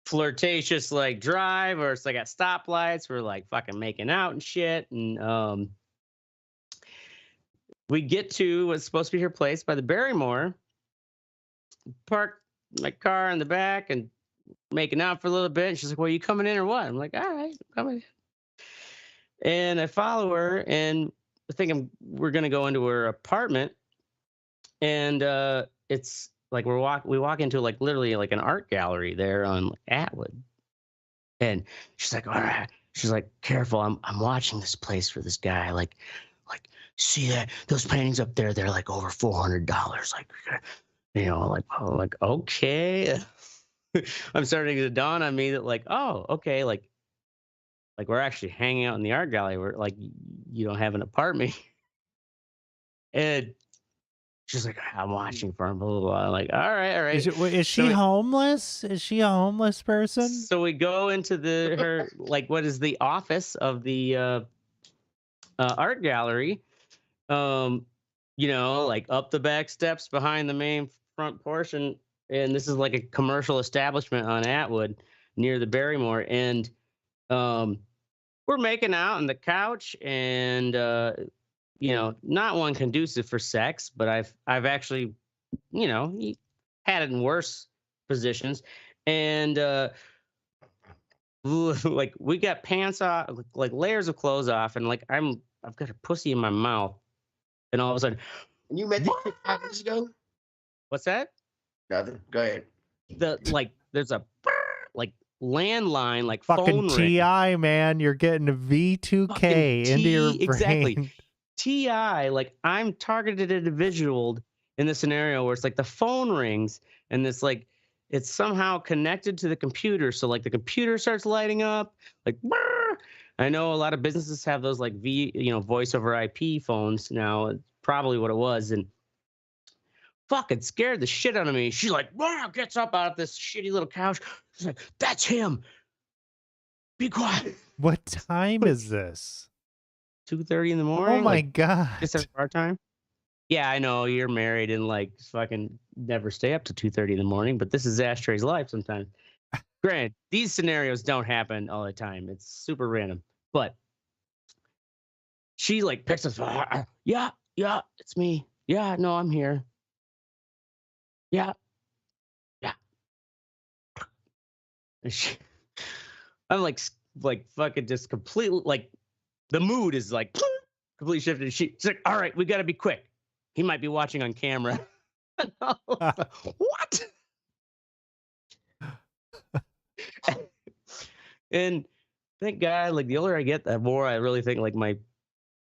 flirtatious like drive, or it's like at stoplights, we're like fucking making out and shit, and we get to what's supposed to be her place by the Barrymore, park my car in the back and making out for a little bit, and she's like, "Well, you coming in or what?" I'm like, "All right, I'm coming in." And I follow her, and I think we're gonna go into her apartment, and it's like we walk into like literally like an art gallery there on Atwood, and she's like, "All right," she's like, "Careful, I'm watching this place for this guy. Like, see that those paintings up there? They're like over $400. Like, you know, like, oh, like okay." I'm starting to dawn on me that like, oh, okay, like we're actually hanging out in the art gallery. Where like you don't have an apartment, and she's like, "I'm watching for him." Blah, blah, blah. I'm like, all right. Is she homeless? Is she a homeless person? So we go into her like what is the office of the art gallery. You know, like up the back steps behind the main front portion, and this is like a commercial establishment on Atwood near the Barrymore, and we're making out on the couch, and you know, not one conducive for sex, but I've actually, you know, had it in worse positions. And like we got pants off, like layers of clothes off, and like I've got a pussy in my mouth, and all of a sudden, And you met this chick 5 years ago? what's that? Nothing. Go ahead. There's a like landline, like fucking phone ring. TI, man. You're getting a V2K into your brain. Exactly. TI, like I'm targeted individual in the scenario where it's like the phone rings and it's like it's somehow connected to the computer. So like the computer starts lighting up, like brr. I know a lot of businesses have those like voice over IP phones now. It's probably what it was. And fucking scared the shit out of me. She's like, wow, gets up out of this shitty little couch. She's like, that's him. Be quiet. What time is this? 2:30 in the morning. Oh my God. Just at our time. Yeah, I know you're married and like fucking never stay up to 2:30 in the morning, but this is Ashtray's life sometimes. Granted, these scenarios don't happen all the time. It's super random. But she like picks us. Yeah, it's me. Yeah, no, I'm here. Yeah. And I'm like fucking just completely like the mood is like completely shifted. She's like, all right, we got to be quick. He might be watching on camera. What? And thank God, like the older I get, the more I really think like my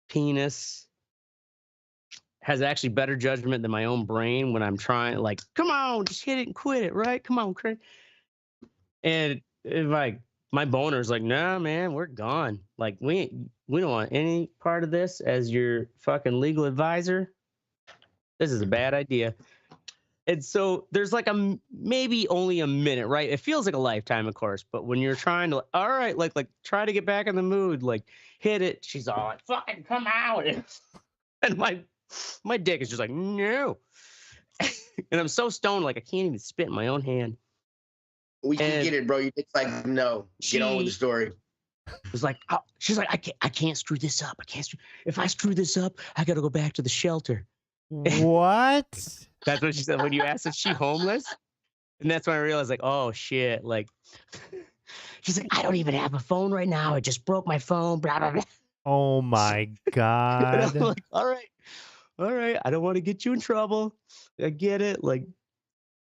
penis has actually better judgment than my own brain when I'm trying. Like, come on, just hit it and quit it, right? Come on, Craig. And if like my boner's like, nah, man, we're gone. Like we don't want any part of this as your fucking legal advisor. This is a bad idea. And so there's like maybe only a minute, right? It feels like a lifetime, of course. But when you're trying to, all right, like try to get back in the mood, like hit it. She's all like, fucking come out. And my dick is just like, no. And I'm so stoned, like I can't even spit in my own hand. We can get it, bro. You just like, no, get on with the story. Was like, oh, she's like, I can't screw this up. If I screw this up, I got to go back to the shelter. What? That's what she said when you asked if she homeless. And that's when I realized, like, oh shit, like she's like, I don't even have a phone right now. I just broke my phone. Blah blah blah. Oh my God. I'm like, all right. I don't want to get you in trouble. I get it. Like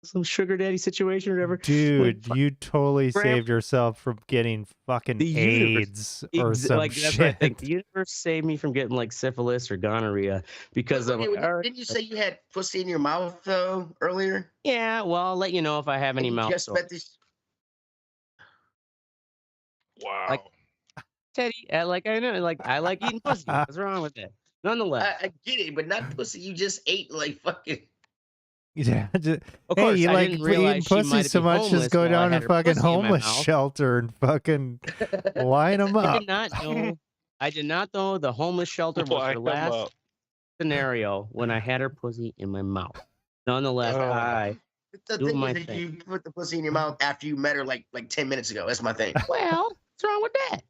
some sugar daddy situation or whatever. Dude, like, you totally saved yourself from getting fucking AIDS or some like, shit. That's what I think. The universe saved me from getting like syphilis or gonorrhea because of. Didn't you say you had pussy in your mouth though earlier? Yeah, well, I'll let you know if I have any mouth. Just met this. Wow. Like, Teddy, I know, like I like eating pussy. What's wrong with that? Nonetheless, I get it, but not pussy. You just ate like fucking. Yeah, of course, you like eating pussy so much, just go down to fucking homeless shelter and fucking line them up. I did not know the homeless shelter was her last scenario when I had her pussy in my mouth. Nonetheless, I do my thing. You put the pussy in your mouth after you met her like 10 minutes ago. That's my thing. Well, what's wrong with that?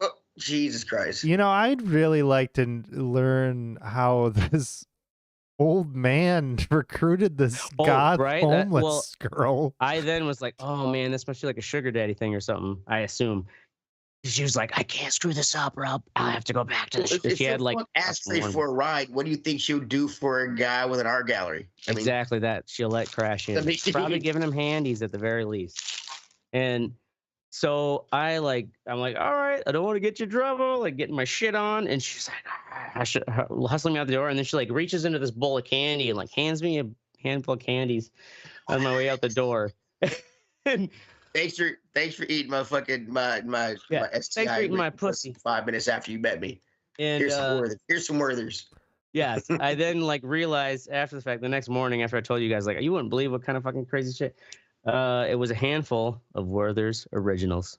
Oh, Jesus Christ. You know, I'd really like to learn how this old man recruited this homeless girl. I then was like, oh man, this must be like a sugar daddy thing or something, I assume. She was like, I can't screw this up or I'll have to go back to the she had like Ashley for a ride. What do you think she would do for a guy with an art gallery? Exactly that. She'll let crash in. Probably giving him handies at the very least. And so I'm like, all right, I don't want to get you in trouble, like getting my shit on. And she's like, hustling me out the door. And then she like reaches into this bowl of candy and like hands me a handful of candies on my way out the door. And thanks for eating my fucking my STI. Thanks for eating my pussy 5 minutes after you met me. And here's some Werthers. Yes. I then like realized after the fact, the next morning after I told you guys, like, you wouldn't believe what kind of fucking crazy shit. It was a handful of Werther's originals.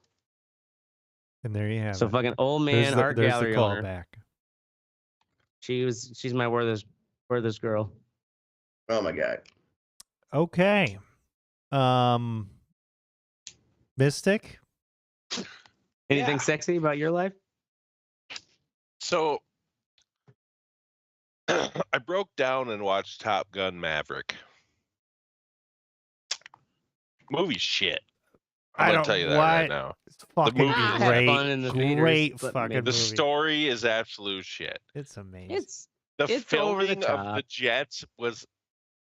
And there you have it. So fucking old man art gallery owner. Back. She's my Werther's girl. Oh my God. Okay. Mystic? Anything sexy about your life? So I broke down and watched Top Gun Maverick. movie's shit. I'm gonna tell you that right now. It's fucking movie great. Fun in the Great theaters, fucking The movie. story is absolute shit. It's amazing. The it's over the filming of top. the jets was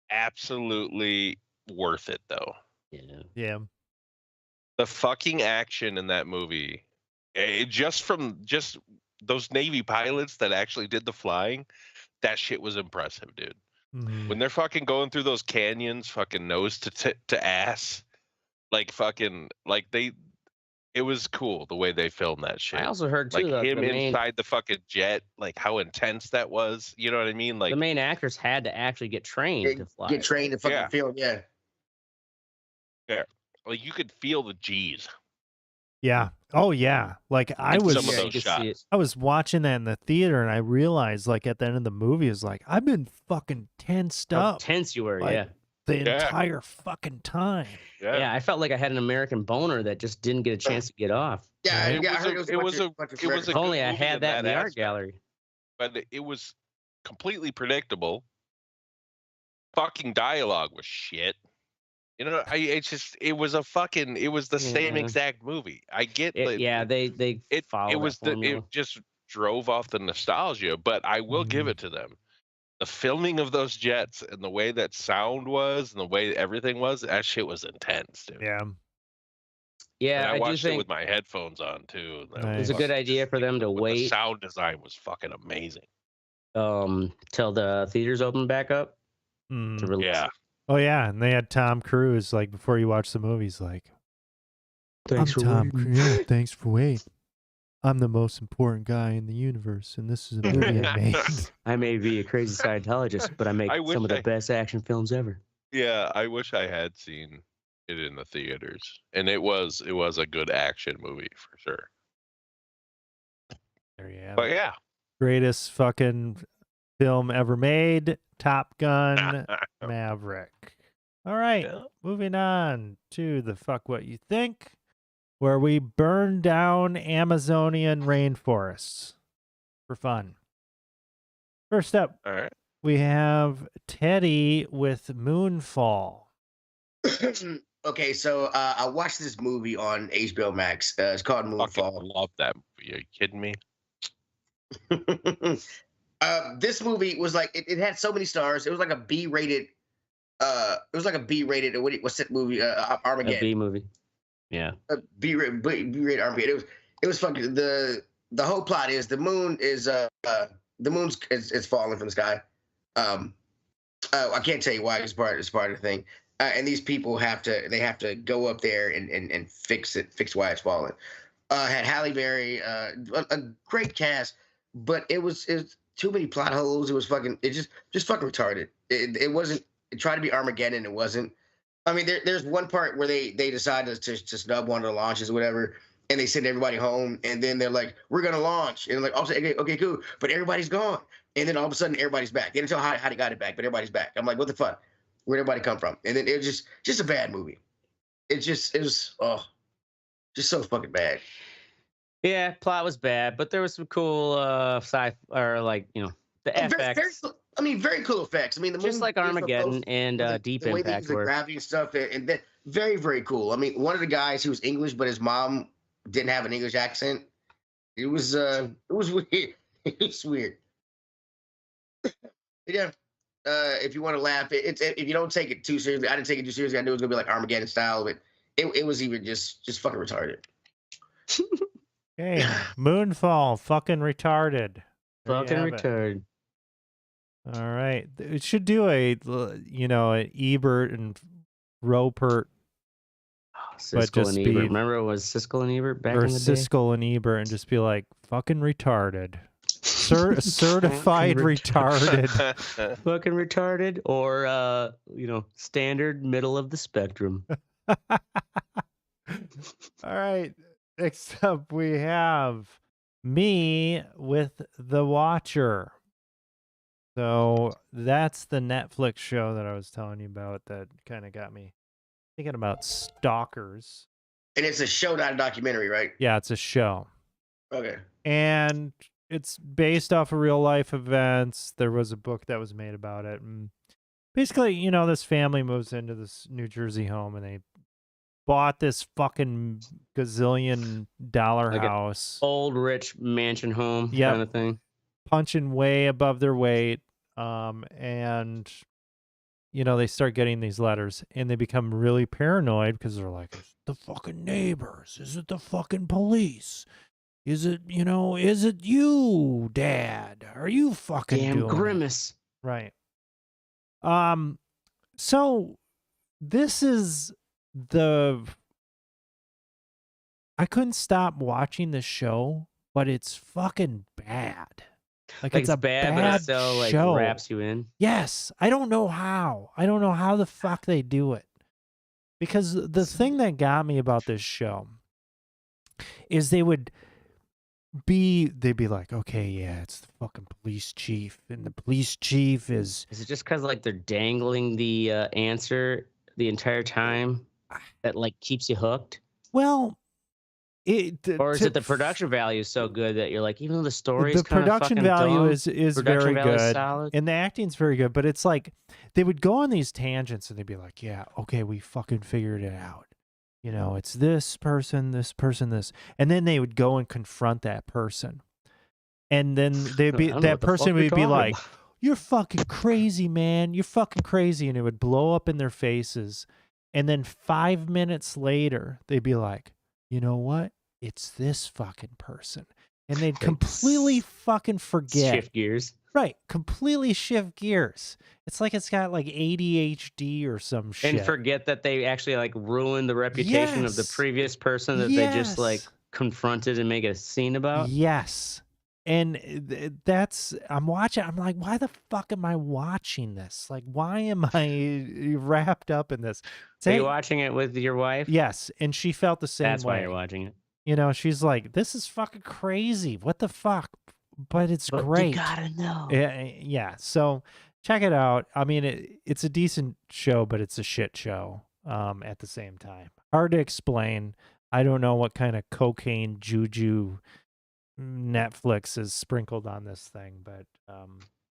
absolutely worth it, though. Yeah. The fucking action in that movie, just those Navy pilots that actually did the flying, that shit was impressive, dude. Mm-hmm. When they're fucking going through those canyons, fucking nose to ass, like fucking like it was cool the way they filmed that shit. I also heard too, like him the main, inside the fucking jet, like how intense that was. You know what I mean? Like the main actors had to actually get trained to fly. Get trained to fucking film, yeah. Yeah, like you could feel the G's. Yeah. Oh yeah. Like I was some of those shots. I was watching that in the theater and I realized like at the end of the movie is like I've been fucking tensed How up. tense you were, like, the entire fucking time. Yeah, I felt like I had an American boner that just didn't get a chance to get off. Yeah, It was a if only I had that in the art gallery. But it was completely predictable. Fucking dialogue was shit. You know, it was the same exact movie. I get it just drove off the nostalgia, but I will give it to them. The filming of those jets and the way that sound was and the way everything was, that shit was intense, dude. Yeah. Yeah, and I watched do think it with my headphones on too. Nice. It's a good idea for them to wait. The sound design was fucking amazing. Till the theaters open back up to release. Yeah. Oh yeah, and they had Tom Cruise like before you watch the movies, like, thanks for Tom Cruise. Yeah, thanks for waiting. I'm the most important guy in the universe, and this is a movie I made. I may be a crazy Scientologist, but I make some of the best action films ever. Yeah, I wish I had seen it in the theaters, and it was a good action movie for sure. There you have but it. Yeah, greatest fucking film ever made, Top Gun Maverick. All right, moving on to the Fuck What You Think, where we burn down Amazonian rainforests for fun. First up, all right, we have Teddy with Moonfall. Okay, so I watched this movie on HBO Max. It's called Moonfall. I love that movie. Are you kidding me? This movie was like it had so many stars. It was like a B-rated. It was like a B-rated. What's that movie? Armageddon. A B movie. Yeah. A B-rated Armageddon. It was fucking the whole plot is the moon is the moon's is falling from the sky. I can't tell you why. It's part of the thing. And these people have to go up there and fix why it's falling. Had Halle Berry, a great cast, but it was too many plot holes. It was just fucking retarded. It wasn't. It tried to be Armageddon. It wasn't. I mean, there's one part where they decided to snub one of the launches or whatever, and they send everybody home, and then they're like, "We're gonna launch," and I'm like, "Oh, okay, cool," but everybody's gone, and then all of a sudden everybody's back. They didn't tell how they got it back, but everybody's back. I'm like, what the fuck? Where'd everybody come from? And then it was just a bad movie. It was just so fucking bad. Yeah, plot was bad, but there was some cool the FX. Very cool effects. I mean, the just like Armageddon and Deep the way Impact. They use the gravity and stuff, and then very, very cool. I mean, one of the guys, he was English, but his mom didn't have an English accent. It was weird. It was weird. Yeah. If you want to laugh, if you don't take it too seriously, I didn't take it too seriously. I knew it was gonna be like Armageddon style, but it was even just fucking retarded. Okay, Moonfall, fucking retarded. Fucking retarded. All right, it should do an Ebert and Roper. Siskel and Ebert. Remember it was Siskel and Ebert back in the day? Or Siskel and Ebert, and just be like, fucking retarded. Certified retarded. Fucking retarded, or standard middle of the spectrum. All right. Next up we have me with The Watcher. So that's the Netflix show that I was telling you about that kind of got me thinking about stalkers. And it's a show, not a documentary, right? Yeah, it's a show. Okay. And it's based off of real life events. There was a book that was made about it. And basically, this family moves into this New Jersey home and they bought this fucking gazillion dollar like house, old rich mansion home kind of thing, punching way above their weight, and they start getting these letters, and they become really paranoid because they're like, "Is it the fucking neighbors? Is it the fucking police? Is it is it you, Dad? Are you fucking damn doing Grimace?" it?" Right. So this is I couldn't stop watching the show, but it's fucking bad. Like it's a bad, but it still show. like wraps you in. Yes, I don't know how. I don't know how the fuck they do it. Because the thing that got me about this show is they'd be like, okay, yeah, it's the fucking police chief, and the police chief is it just because like they're dangling the answer the entire time that like keeps you hooked? Well, or is it the production value is so good that you're like, even though the story is the production value dumb, is very good, and the acting's very good, but it's like they would go on these tangents and they'd be like, yeah, okay, we fucking figured it out. It's this person, this, and then they would go and confront that person, and then that person would be like, "You're fucking crazy, man. You're fucking crazy," and it would blow up in their faces, and then 5 minutes later they'd be like, "You know what? It's this fucking person," and they'd completely fucking forget. Shift gears. Right, completely shift gears. It's like it's got like ADHD or some shit. And forget that they actually like ruined the reputation of the previous person that they just like confronted and make a scene about. Yes. And I'm watching, I'm like, why the fuck am I watching this? Like, why am I wrapped up in this? Are you watching it with your wife? Yes, and she felt the same way. That's why you're watching it. She's like, this is fucking crazy. What the fuck? But it's great. You gotta know. Yeah. So check it out. I mean, it's a decent show, but it's a shit show at the same time. Hard to explain. I don't know what kind of cocaine juju Netflix is sprinkled on this thing, but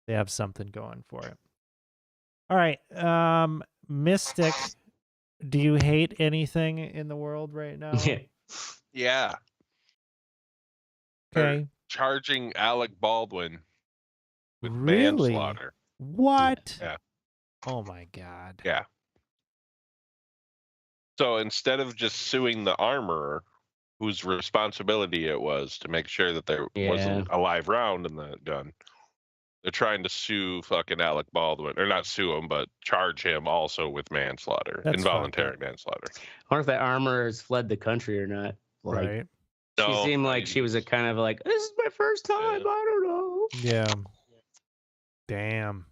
they have something going for it. All right. Mystic, do you hate anything in the world right now? Yeah. Okay. Charging Alec Baldwin with manslaughter. What? Yeah. Oh my God. Yeah. So instead of just suing the armorer, whose responsibility it was to make sure that there wasn't a live round in the gun, they're trying to sue fucking Alec Baldwin, or not sue him, but charge him also with manslaughter, involuntary manslaughter. I wonder if that armorer has fled the country or not. Like, right. She seemed like she was a kind of like, this is my first time. I don't know. Yeah. Damn.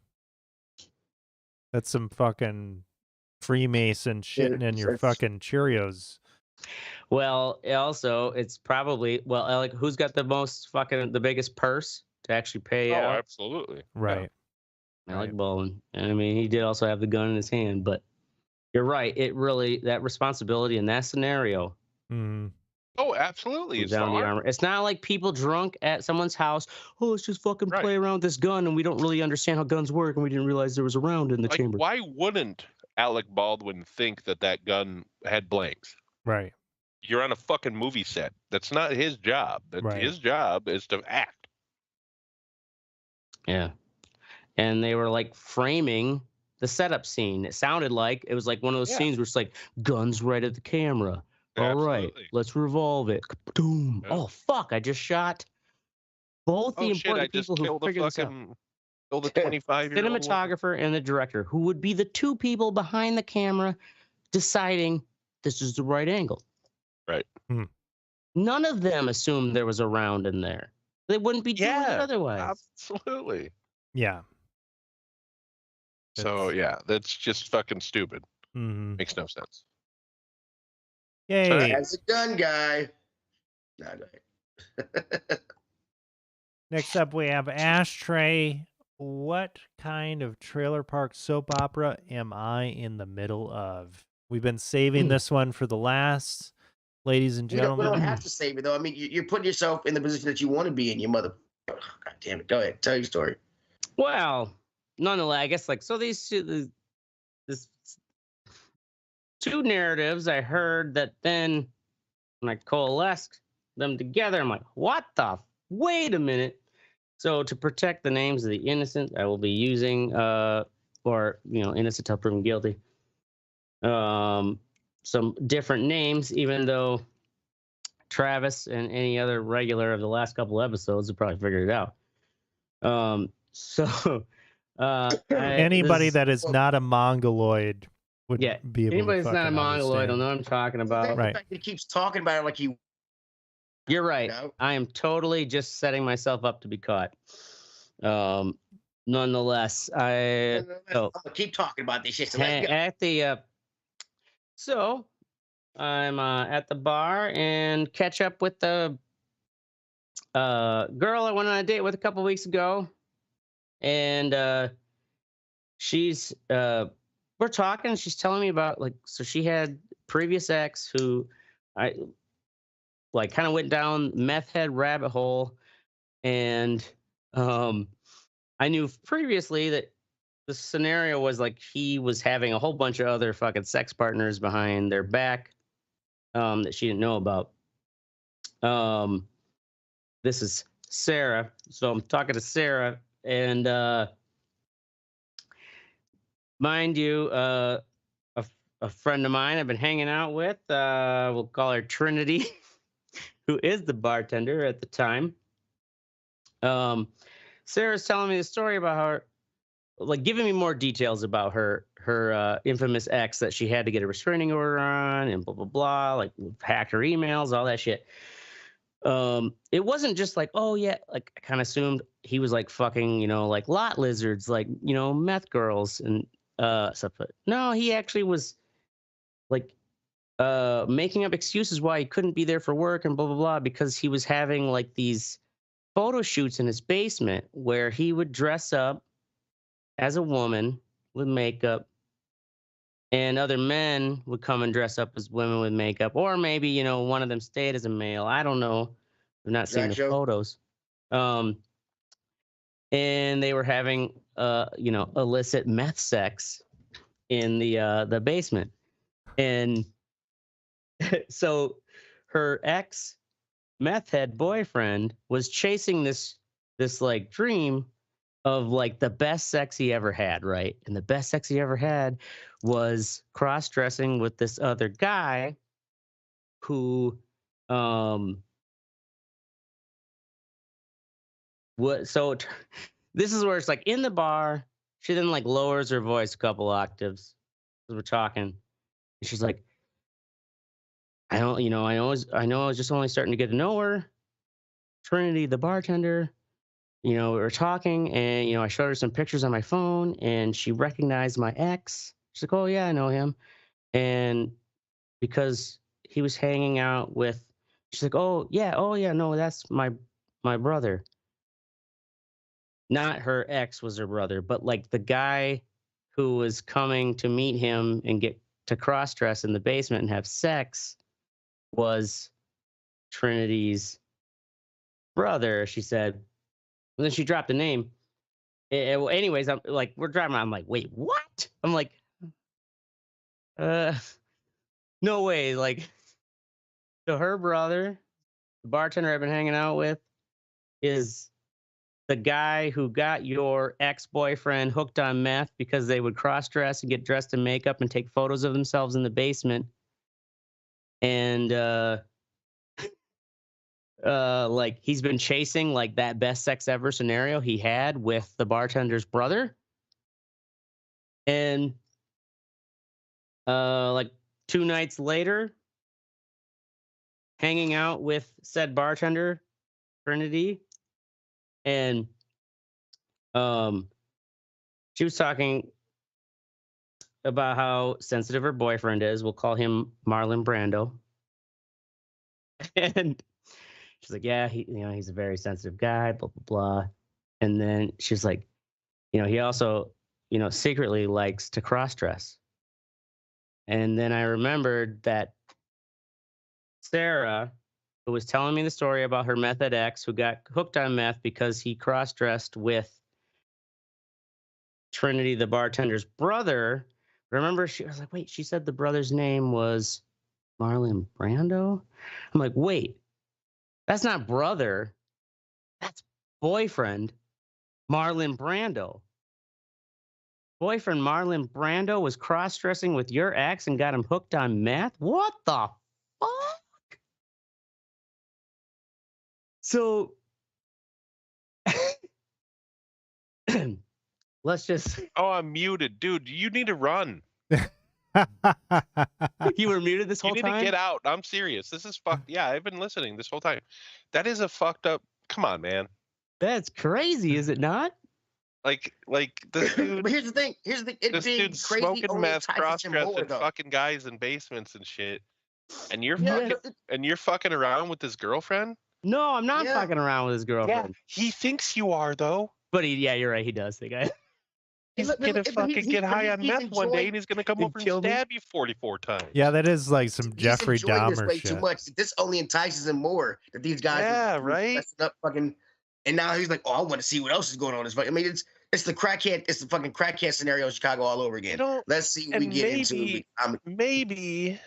That's some fucking Freemason shitting in your fucking Cheerios. Well, also, it's probably, Alec, who's got the biggest purse to actually pay out? Oh, absolutely. Right. Alec Baldwin. I mean, he did also have the gun in his hand, but you're right. It really, that responsibility in that scenario. Oh, absolutely. It's down the armor. It's not like people drunk at someone's house. Oh, let's just fucking play around with this gun, and we don't really understand how guns work, and we didn't realize there was a round in the chamber. Why wouldn't Alec Baldwin think that gun had blanks? Right. You're on a fucking movie set. That's not his job. His job is to act. Yeah. And they were like framing the setup scene. It sounded like it was like one of those scenes where it's like guns right at the camera. All right, let's revolve it. Boom. Yeah. Oh, fuck. I just shot both the important people who figured this out. Killed the 25-year-old cinematographer and the director, who would be the two people behind the camera deciding this is the right angle. Right. None of them assumed there was a round in there. They wouldn't be doing it otherwise. Absolutely. Yeah. So, that's just fucking stupid. Makes no sense. Yay. As a gun guy. Next up, we have Ashtray. What kind of trailer park soap opera am I in the middle of? We've been saving this one for the last, ladies and gentlemen. We don't have to save it, though. I mean, you're putting yourself in the position that you want to be in, your mother. Oh, God damn it. Go ahead. Tell your story. Well, nonetheless, I guess, like, so this two narratives I heard that then when I coalesced them together, I'm like, what the? Wait a minute. So to protect the names of the innocent, I will be using, innocent till proven guilty. Some different names, even though Travis and any other regular of the last couple episodes have probably figured it out. Anybody that is not a mongoloid would be able anybody to that's not a mongoloid will understand. know what I'm talking about. Right. The fact that he keeps talking about it like he. You're right. I am totally just setting myself up to be caught. Nonetheless, keep talking about this shit. So I'm at the bar and catch up with the girl I went on a date with a couple weeks ago, and she's we're talking. She's telling me about so she had previous ex who I kind of went down meth head rabbit hole, and I knew previously that the scenario was he was having a whole bunch of other fucking sex partners behind their back that she didn't know about. This is Sarah. So I'm talking to Sarah, and mind you, a friend of mine I've been hanging out with, we'll call her Trinity, who is the bartender at the time. Sarah's telling me the story about her, giving me more details about her infamous ex that she had to get a restraining order on, and blah blah blah, hacked her emails, all that shit. It wasn't just oh yeah, I kind of assumed he was fucking, lot lizards, meth girls and stuff. But no, he actually was making up excuses why he couldn't be there for work and blah blah blah, because he was having these photo shoots in his basement where he would dress up as a woman with makeup, and other men would come and dress up as women with makeup, or maybe one of them stayed as a male. I don't know. I've not seen the photos. And they were having illicit meth sex in the basement, and so her ex meth head boyfriend was chasing this dream of the best sex he ever had, right? And the best sex he ever had was cross-dressing with this other guy who this is where it's in the bar, she then lowers her voice a couple octaves as we're talking, and she's like, I know I was just only starting to get to know her, Trinity the bartender. We were talking, and I showed her some pictures on my phone, and she recognized my ex. She's like, oh yeah, I know him. And because he was hanging out with, she's like, oh yeah, no, that's my brother. Not her ex was her brother, but the guy who was coming to meet him and get to cross dress in the basement and have sex was Trinity's brother, she said. And then she dropped a name. Well, anyways, I'm we're driving. I'm like, wait, what? I'm like, no way. So her brother, the bartender I've been hanging out with, is the guy who got your ex-boyfriend hooked on meth because they would cross-dress and get dressed in makeup and take photos of themselves in the basement. And he's been chasing that best sex ever scenario he had with the bartender's brother. And 2 nights later, hanging out with said bartender, Trinity, and she was talking about how sensitive her boyfriend is. We'll call him Marlon Brando. And she's like, yeah, he's a very sensitive guy, blah, blah, blah. And then she's like, he also, secretly likes to cross-dress. And then I remembered that Sarah, who was telling me the story about her method ex who got hooked on meth because he cross-dressed with Trinity, the bartender's brother, remember she was like, wait, she said the brother's name was Marlon Brando. I'm like, wait, that's not brother. That's boyfriend, Marlon Brando. Boyfriend Marlon Brando was cross-dressing with your ex and got him hooked on meth? What the fuck? So let's just... Oh, I'm muted. Dude, you need to run. You were muted this whole time? You need to get out. I'm serious. This is fucked. Yeah, I've been listening this whole time. That is a fucked up... Come on, man. That's crazy, is it not? Like this dude... But here's the thing. This dude's crazy smoking meth, cross-dressing fucking guys in basements and shit. And you're fucking around with his girlfriend? No, I'm not fucking around with his girlfriend. Yeah, he thinks you are, though. But you're right. He does think I... He's gonna fucking get high on meth one day, and he's gonna come over and stab you 44 times. Yeah, that is like some Jeffrey Dahmer this way shit. Too much. This only entices him more. That these guys, up fucking, and now he's like, oh, I want to see what else is going on. I mean, it's the crackhead. It's the fucking crackhead scenario in Chicago all over again. Let's see what we get into. Maybe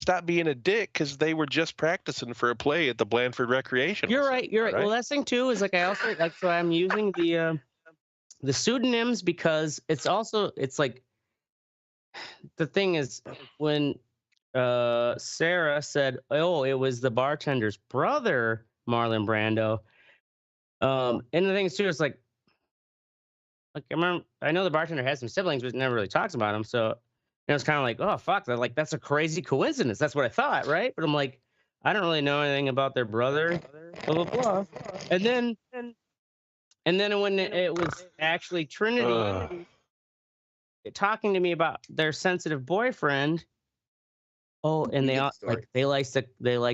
stop being a dick because they were just practicing for a play at the Blandford Recreation. You're right. Well, that thing too is like I also that's why I'm using the pseudonyms, because it's like the thing is when Sarah said, oh, it was the bartender's brother, Marlon Brando. And the thing is too, it's like I know the bartender has some siblings, but never really talks about them. So it's kind of like, oh fuck, that's a crazy coincidence. That's what I thought, right? But I'm like, I don't really know anything about their brother, blah blah blah. And then when it was actually Trinity talking to me about their sensitive boyfriend, and they like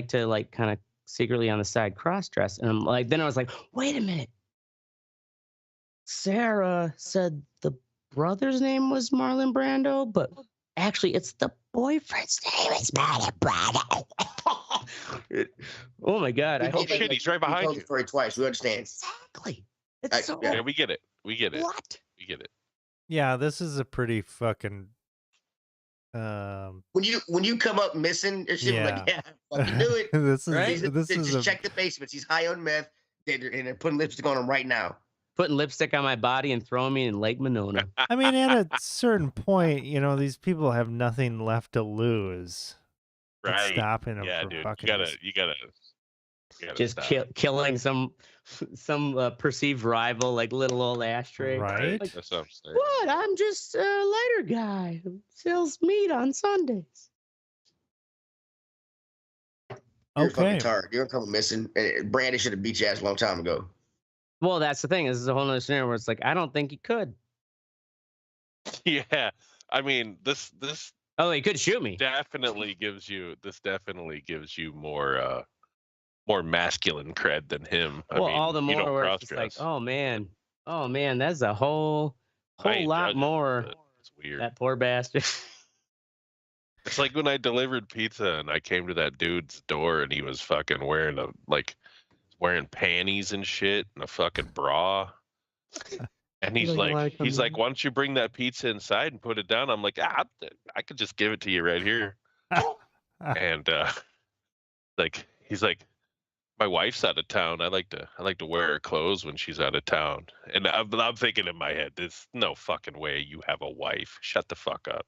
to kind of secretly on the side cross dress, and I'm like, then I was like, wait a minute. Sarah said the brother's name was Marlon Brando, but actually it's the boyfriend's name is Marlon Brando. Oh my god! I hope shit, he's right behind you. Told the story twice. We understand exactly. Yeah, we get it. We get it. What? We get it. Yeah, this is a pretty fucking. When you come up missing, like fucking do it. This is right. Just check the basements. He's high on meth, and they're putting lipstick on him right now. Putting lipstick on my body and throwing me in Lake Monona. I mean, at a certain point, these people have nothing left to lose. Right. Stopping them. Yeah, for dude. Fucking You gotta just killing some perceived rival, like little old ashtray. Right. Like, that's what I'm saying. What? I'm just a lighter guy who sells meat on Sundays. You're fucking tired. You're gonna come missing. Brandon should have beat your ass a long time ago. Well, that's the thing. This is a whole other scenario where it's like, I don't think he could. Yeah, I mean, this. Oh, he could shoot me. Definitely gives you more masculine cred than him. Well, I mean, all the more where it's just like, oh man, that's a whole lot more. It's weird. That poor bastard. It's like when I delivered pizza and I came to that dude's door and he was fucking wearing panties and shit and a fucking bra. And he's like, why don't you bring that pizza inside and put it down? I'm like, I could just give it to you right here. And he's like, my wife's out of town. I like to wear her clothes when she's out of town. And I'm thinking in my head, there's no fucking way you have a wife. Shut the fuck up.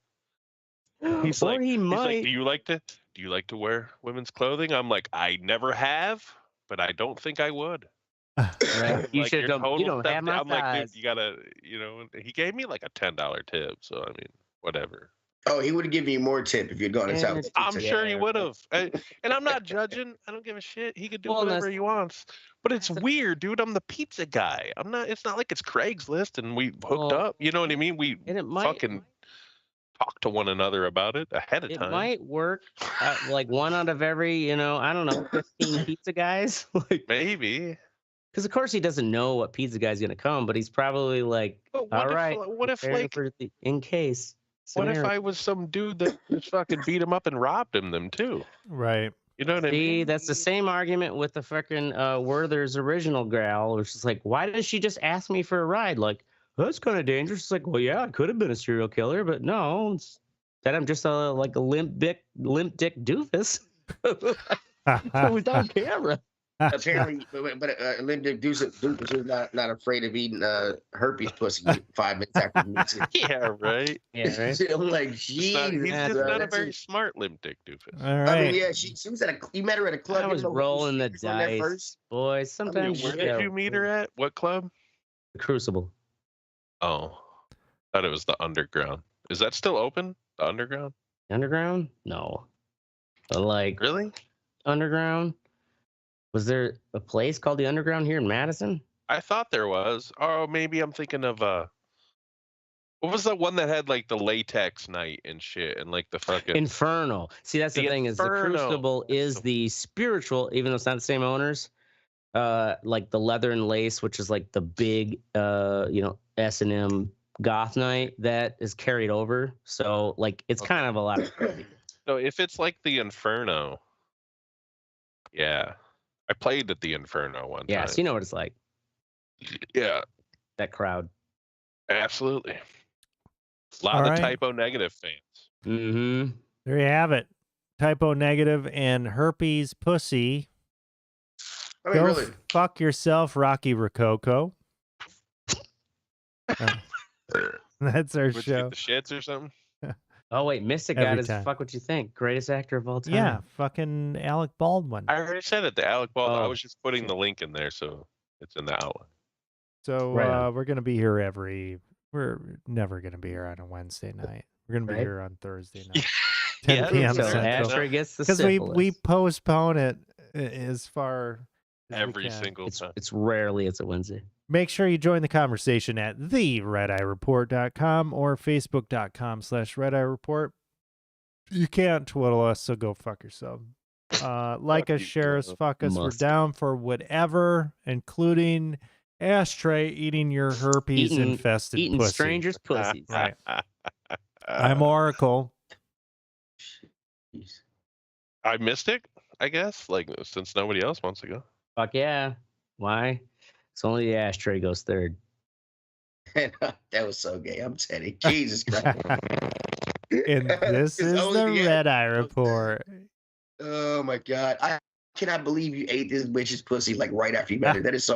He's like, do you like to wear women's clothing? I'm like, I never have, but I don't think I would. Right. You should have done. You don't have my I'm like, dude, you gotta, he gave me like a $10 tip. So I mean, whatever. Oh, he would have given you more tip if you'd gone inside. I'm sure he would have. And I'm not judging. I don't give a shit. He could do whatever he wants. But it's weird, dude. I'm the pizza guy. I'm not. It's not like it's Craigslist and we hooked up. You know what I mean? We fucking talk to one another about it ahead of time. It might work. Like one out of every, I don't know, 15 pizza guys. Like, maybe. Because of course he doesn't know what pizza guy's gonna come, but he's probably like, all right. What if like in case? What if I was some dude that just fucking beat him up and robbed them too? Right. You know what I mean? That's the same argument with the fucking Werther's original gal, which is like, why does she just ask me for a ride? Like, that's kind of dangerous. It's like, well, yeah, I could have been a serial killer, but no, it's that I'm just like a limp dick doofus without camera. Apparently, but Linda Doofus was not afraid of eating herpes pussy 5 minutes after meeting. Yeah, right. Yeah, right. I'm like, geez, He's just not a very smart limp dick doofus. All right. I mean, yeah, she was you met her at a club. I was rolling the dice, boys. Sometimes. Where did you meet her at? What club? The Crucible. Oh, thought it was the Underground. Is that still open? The Underground? Underground? No. But like really? Underground? Was there a place called the Underground here in Madison? I thought there was. Oh, maybe I'm thinking of what was the one that had like the latex night and shit and like the fucking Inferno. See, that's the thing is the Crucible is the spiritual, even though it's not the same owners. Like the Leather and Lace, which is like the big S&M goth night that is carried over. So like it's kind of a lot of So if it's like the Inferno, yeah. I played at the Inferno one time. Yeah, so you know what it's like. Yeah. That crowd. Absolutely. A lot of typo negative fans. Mm-hmm. There you have it. Typo negative and herpes pussy. I mean, really. Fuck yourself, Rocky Rococo. That's our show. Get the shits or something? Oh wait, Mystic got his fuck what you think. Greatest actor of all time. Yeah, fucking Alec Baldwin. I already said it, the Alec Baldwin. I was just putting the link in there so it's in the outline. So we're gonna be here we're never gonna be here on a Wednesday night. We're gonna be here on Thursday night. 10 p.m. Central. Because we postpone it as far as every single time. It's rarely it's a Wednesday. Make sure you join the conversation at theredeyereport.com or facebook.com/redeyereport. You can't twiddle us, so go fuck yourself. Like us, share us, fuck us. We're down for whatever, including Ashtray eating your herpes-infested eating pussy. strangers' pussies. Right. I'm Oracle. I Mystic, I guess, like since nobody else wants to go. Fuck yeah. Why? It's only the Ashtray goes third. That was so gay. I'm Teddy. Jesus Christ. And this is the Red Eye Report. Oh my God. I cannot believe you ate this bitch's pussy like right after you met her. That is so